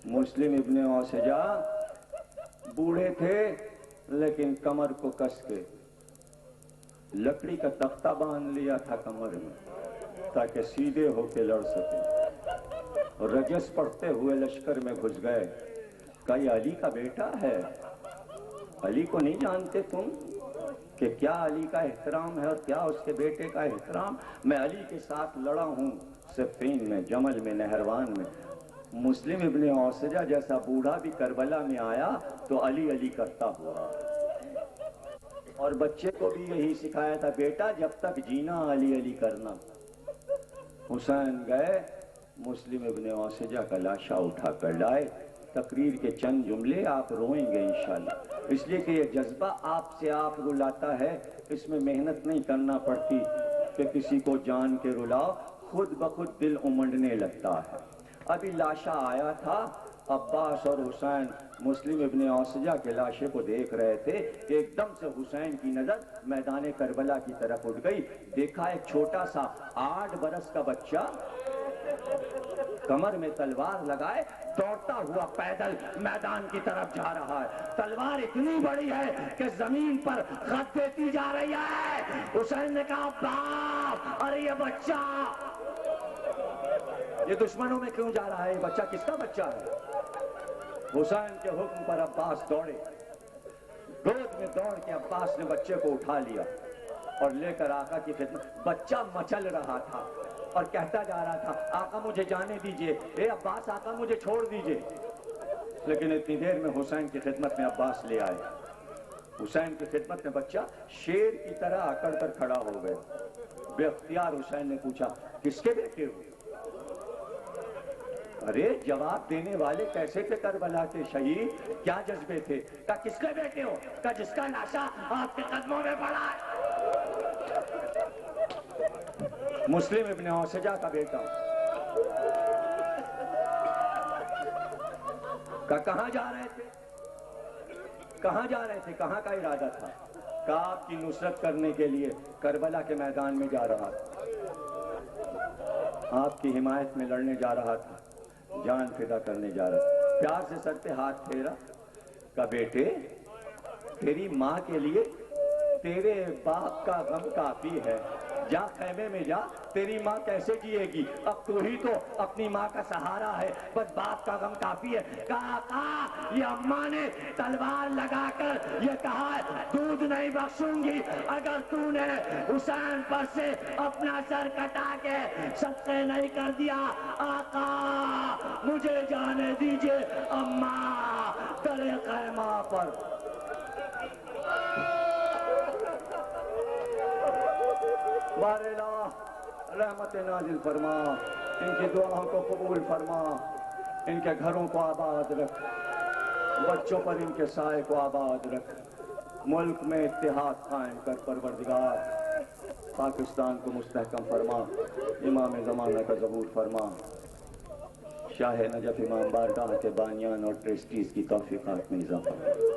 مسلم ابن اوسجہ بوڑھے تھے لیکن کمر کو کس کے لکڑی کا تختہ باندھ لیا تھا کمر میں تاکہ سیدھے ہو کے لڑ سکے. رجس پڑھتے ہوئے لشکر میں گھس گئے. کہا یہ علی کا بیٹا ہے، علی کو نہیں جانتے تم کہ کیا علی کا احترام ہے اور کیا اس کے بیٹے کا احترام. میں علی کے ساتھ لڑا ہوں صفین میں، جمل میں، نہروان میں. مسلم ابن اوسجہ جیسا بوڑھا بھی کربلا میں آیا تو علی علی کرتا ہوا. اور بچے کو بھی یہی سکھایا تھا، بیٹا جب تک جینا علی علی کرنا. حسین گئے، مسلم ابن اوسجہ کا لاشا اٹھا کر لائے. تقریر کے چند جملے آپ روئیں گے انشاءاللہ، اس لیے کہ یہ جذبہ آپ سے آپ رلاتا ہے. اس میں محنت نہیں کرنا پڑتی کہ کسی کو جان کے رلاؤ، خود بخود دل امنڈنے لگتا ہے. ابھی لاشا آیا تھا، عباس اور حسین مسلم ابن اوسجہ کے لاشے کو دیکھ رہے تھے. ایک دم سے حسین کی نظر میدان کربلا کی طرف اٹھ گئی. دیکھا ایک چھوٹا سا 8 برس کا بچہ کمر میں تلوار لگائے دوڑتا ہوا پیدل میدان کی طرف جا رہا ہے. تلوار اتنی بڑی ہے کہ زمین پر خط دیتی جا رہی ہے. حسین نے کہا باپ، ارے یہ بچہ یہ دشمنوں میں کیوں جا رہا ہے؟ یہ بچہ کس کا بچہ ہے؟ حسین کے حکم پر عباس دوڑے. گود میں دوڑ کے عباس نے بچے کو اٹھا لیا اور لے کر آقا کی خدمت. بچہ مچل رہا تھا اور کہتا جا رہا تھا آقا مجھے جانے دیجئے، اے عباس آقا مجھے چھوڑ دیجئے. لیکن اتنی دیر میں حسین کی خدمت میں عباس لے آئے. حسین کی خدمت میں بچہ شیر کی طرح اکڑ کر کھڑا ہو گیا. بے اختیار حسین نے پوچھا کس کے بیٹے ہو؟ ارے جواب دینے والے کیسے تھے کربلا کے شہید؟ کیا جذبے تھے؟ کہا کس کے بیٹے ہو؟ کہا جس کا لاشا آپ کے قدموں میں پڑا ہے. مسلم ابن اوسجہ کا بیٹا. کہا کہاں جا رہے تھے؟ کہاں جا رہے تھے؟ کہاں کا ارادہ تھا؟ کہا آپ کی نصرت کرنے کے لیے کربلا کے میدان میں جا رہا تھا، آپ کی حمایت میں لڑنے جا رہا تھا، جان فدا کرنے جا رہا تھا. پیار سے سر پہ ہاتھ پھیرا. کہا بیٹے تیری ماں کے لیے تیرے باپ کا غم کافی ہے، جا خیمے میں جا، تیری ماں کیسے جیے گی؟ اب تو ہی تو اپنی ماں کا سہارا ہے، بس باپ کا غم کافی ہے. کہا یہ اماں نے تلوار لگا کر یہ کہا ہے دودھ نہیں بخشوں گی اگر تو نے حسین پر سے اپنا سر کٹا کے صدقے نہیں کر دیا. آقا مجھے جانے دیجئے اماں در خیمہ پر. بار الہ رحمت نازل فرما، ان کی دعاؤں کو قبول فرما، ان کے گھروں کو آباد رکھ، بچوں پر ان کے سائے کو آباد رکھ، ملک میں اتحاد قائم کر پروردگار. پاکستان کو مستحکم فرما، امام زمانہ کا ظہور فرما، شاہ نجف امام بارگاہ کے بانیان اور ٹرسٹیز کی توفیقات میں اضافہ.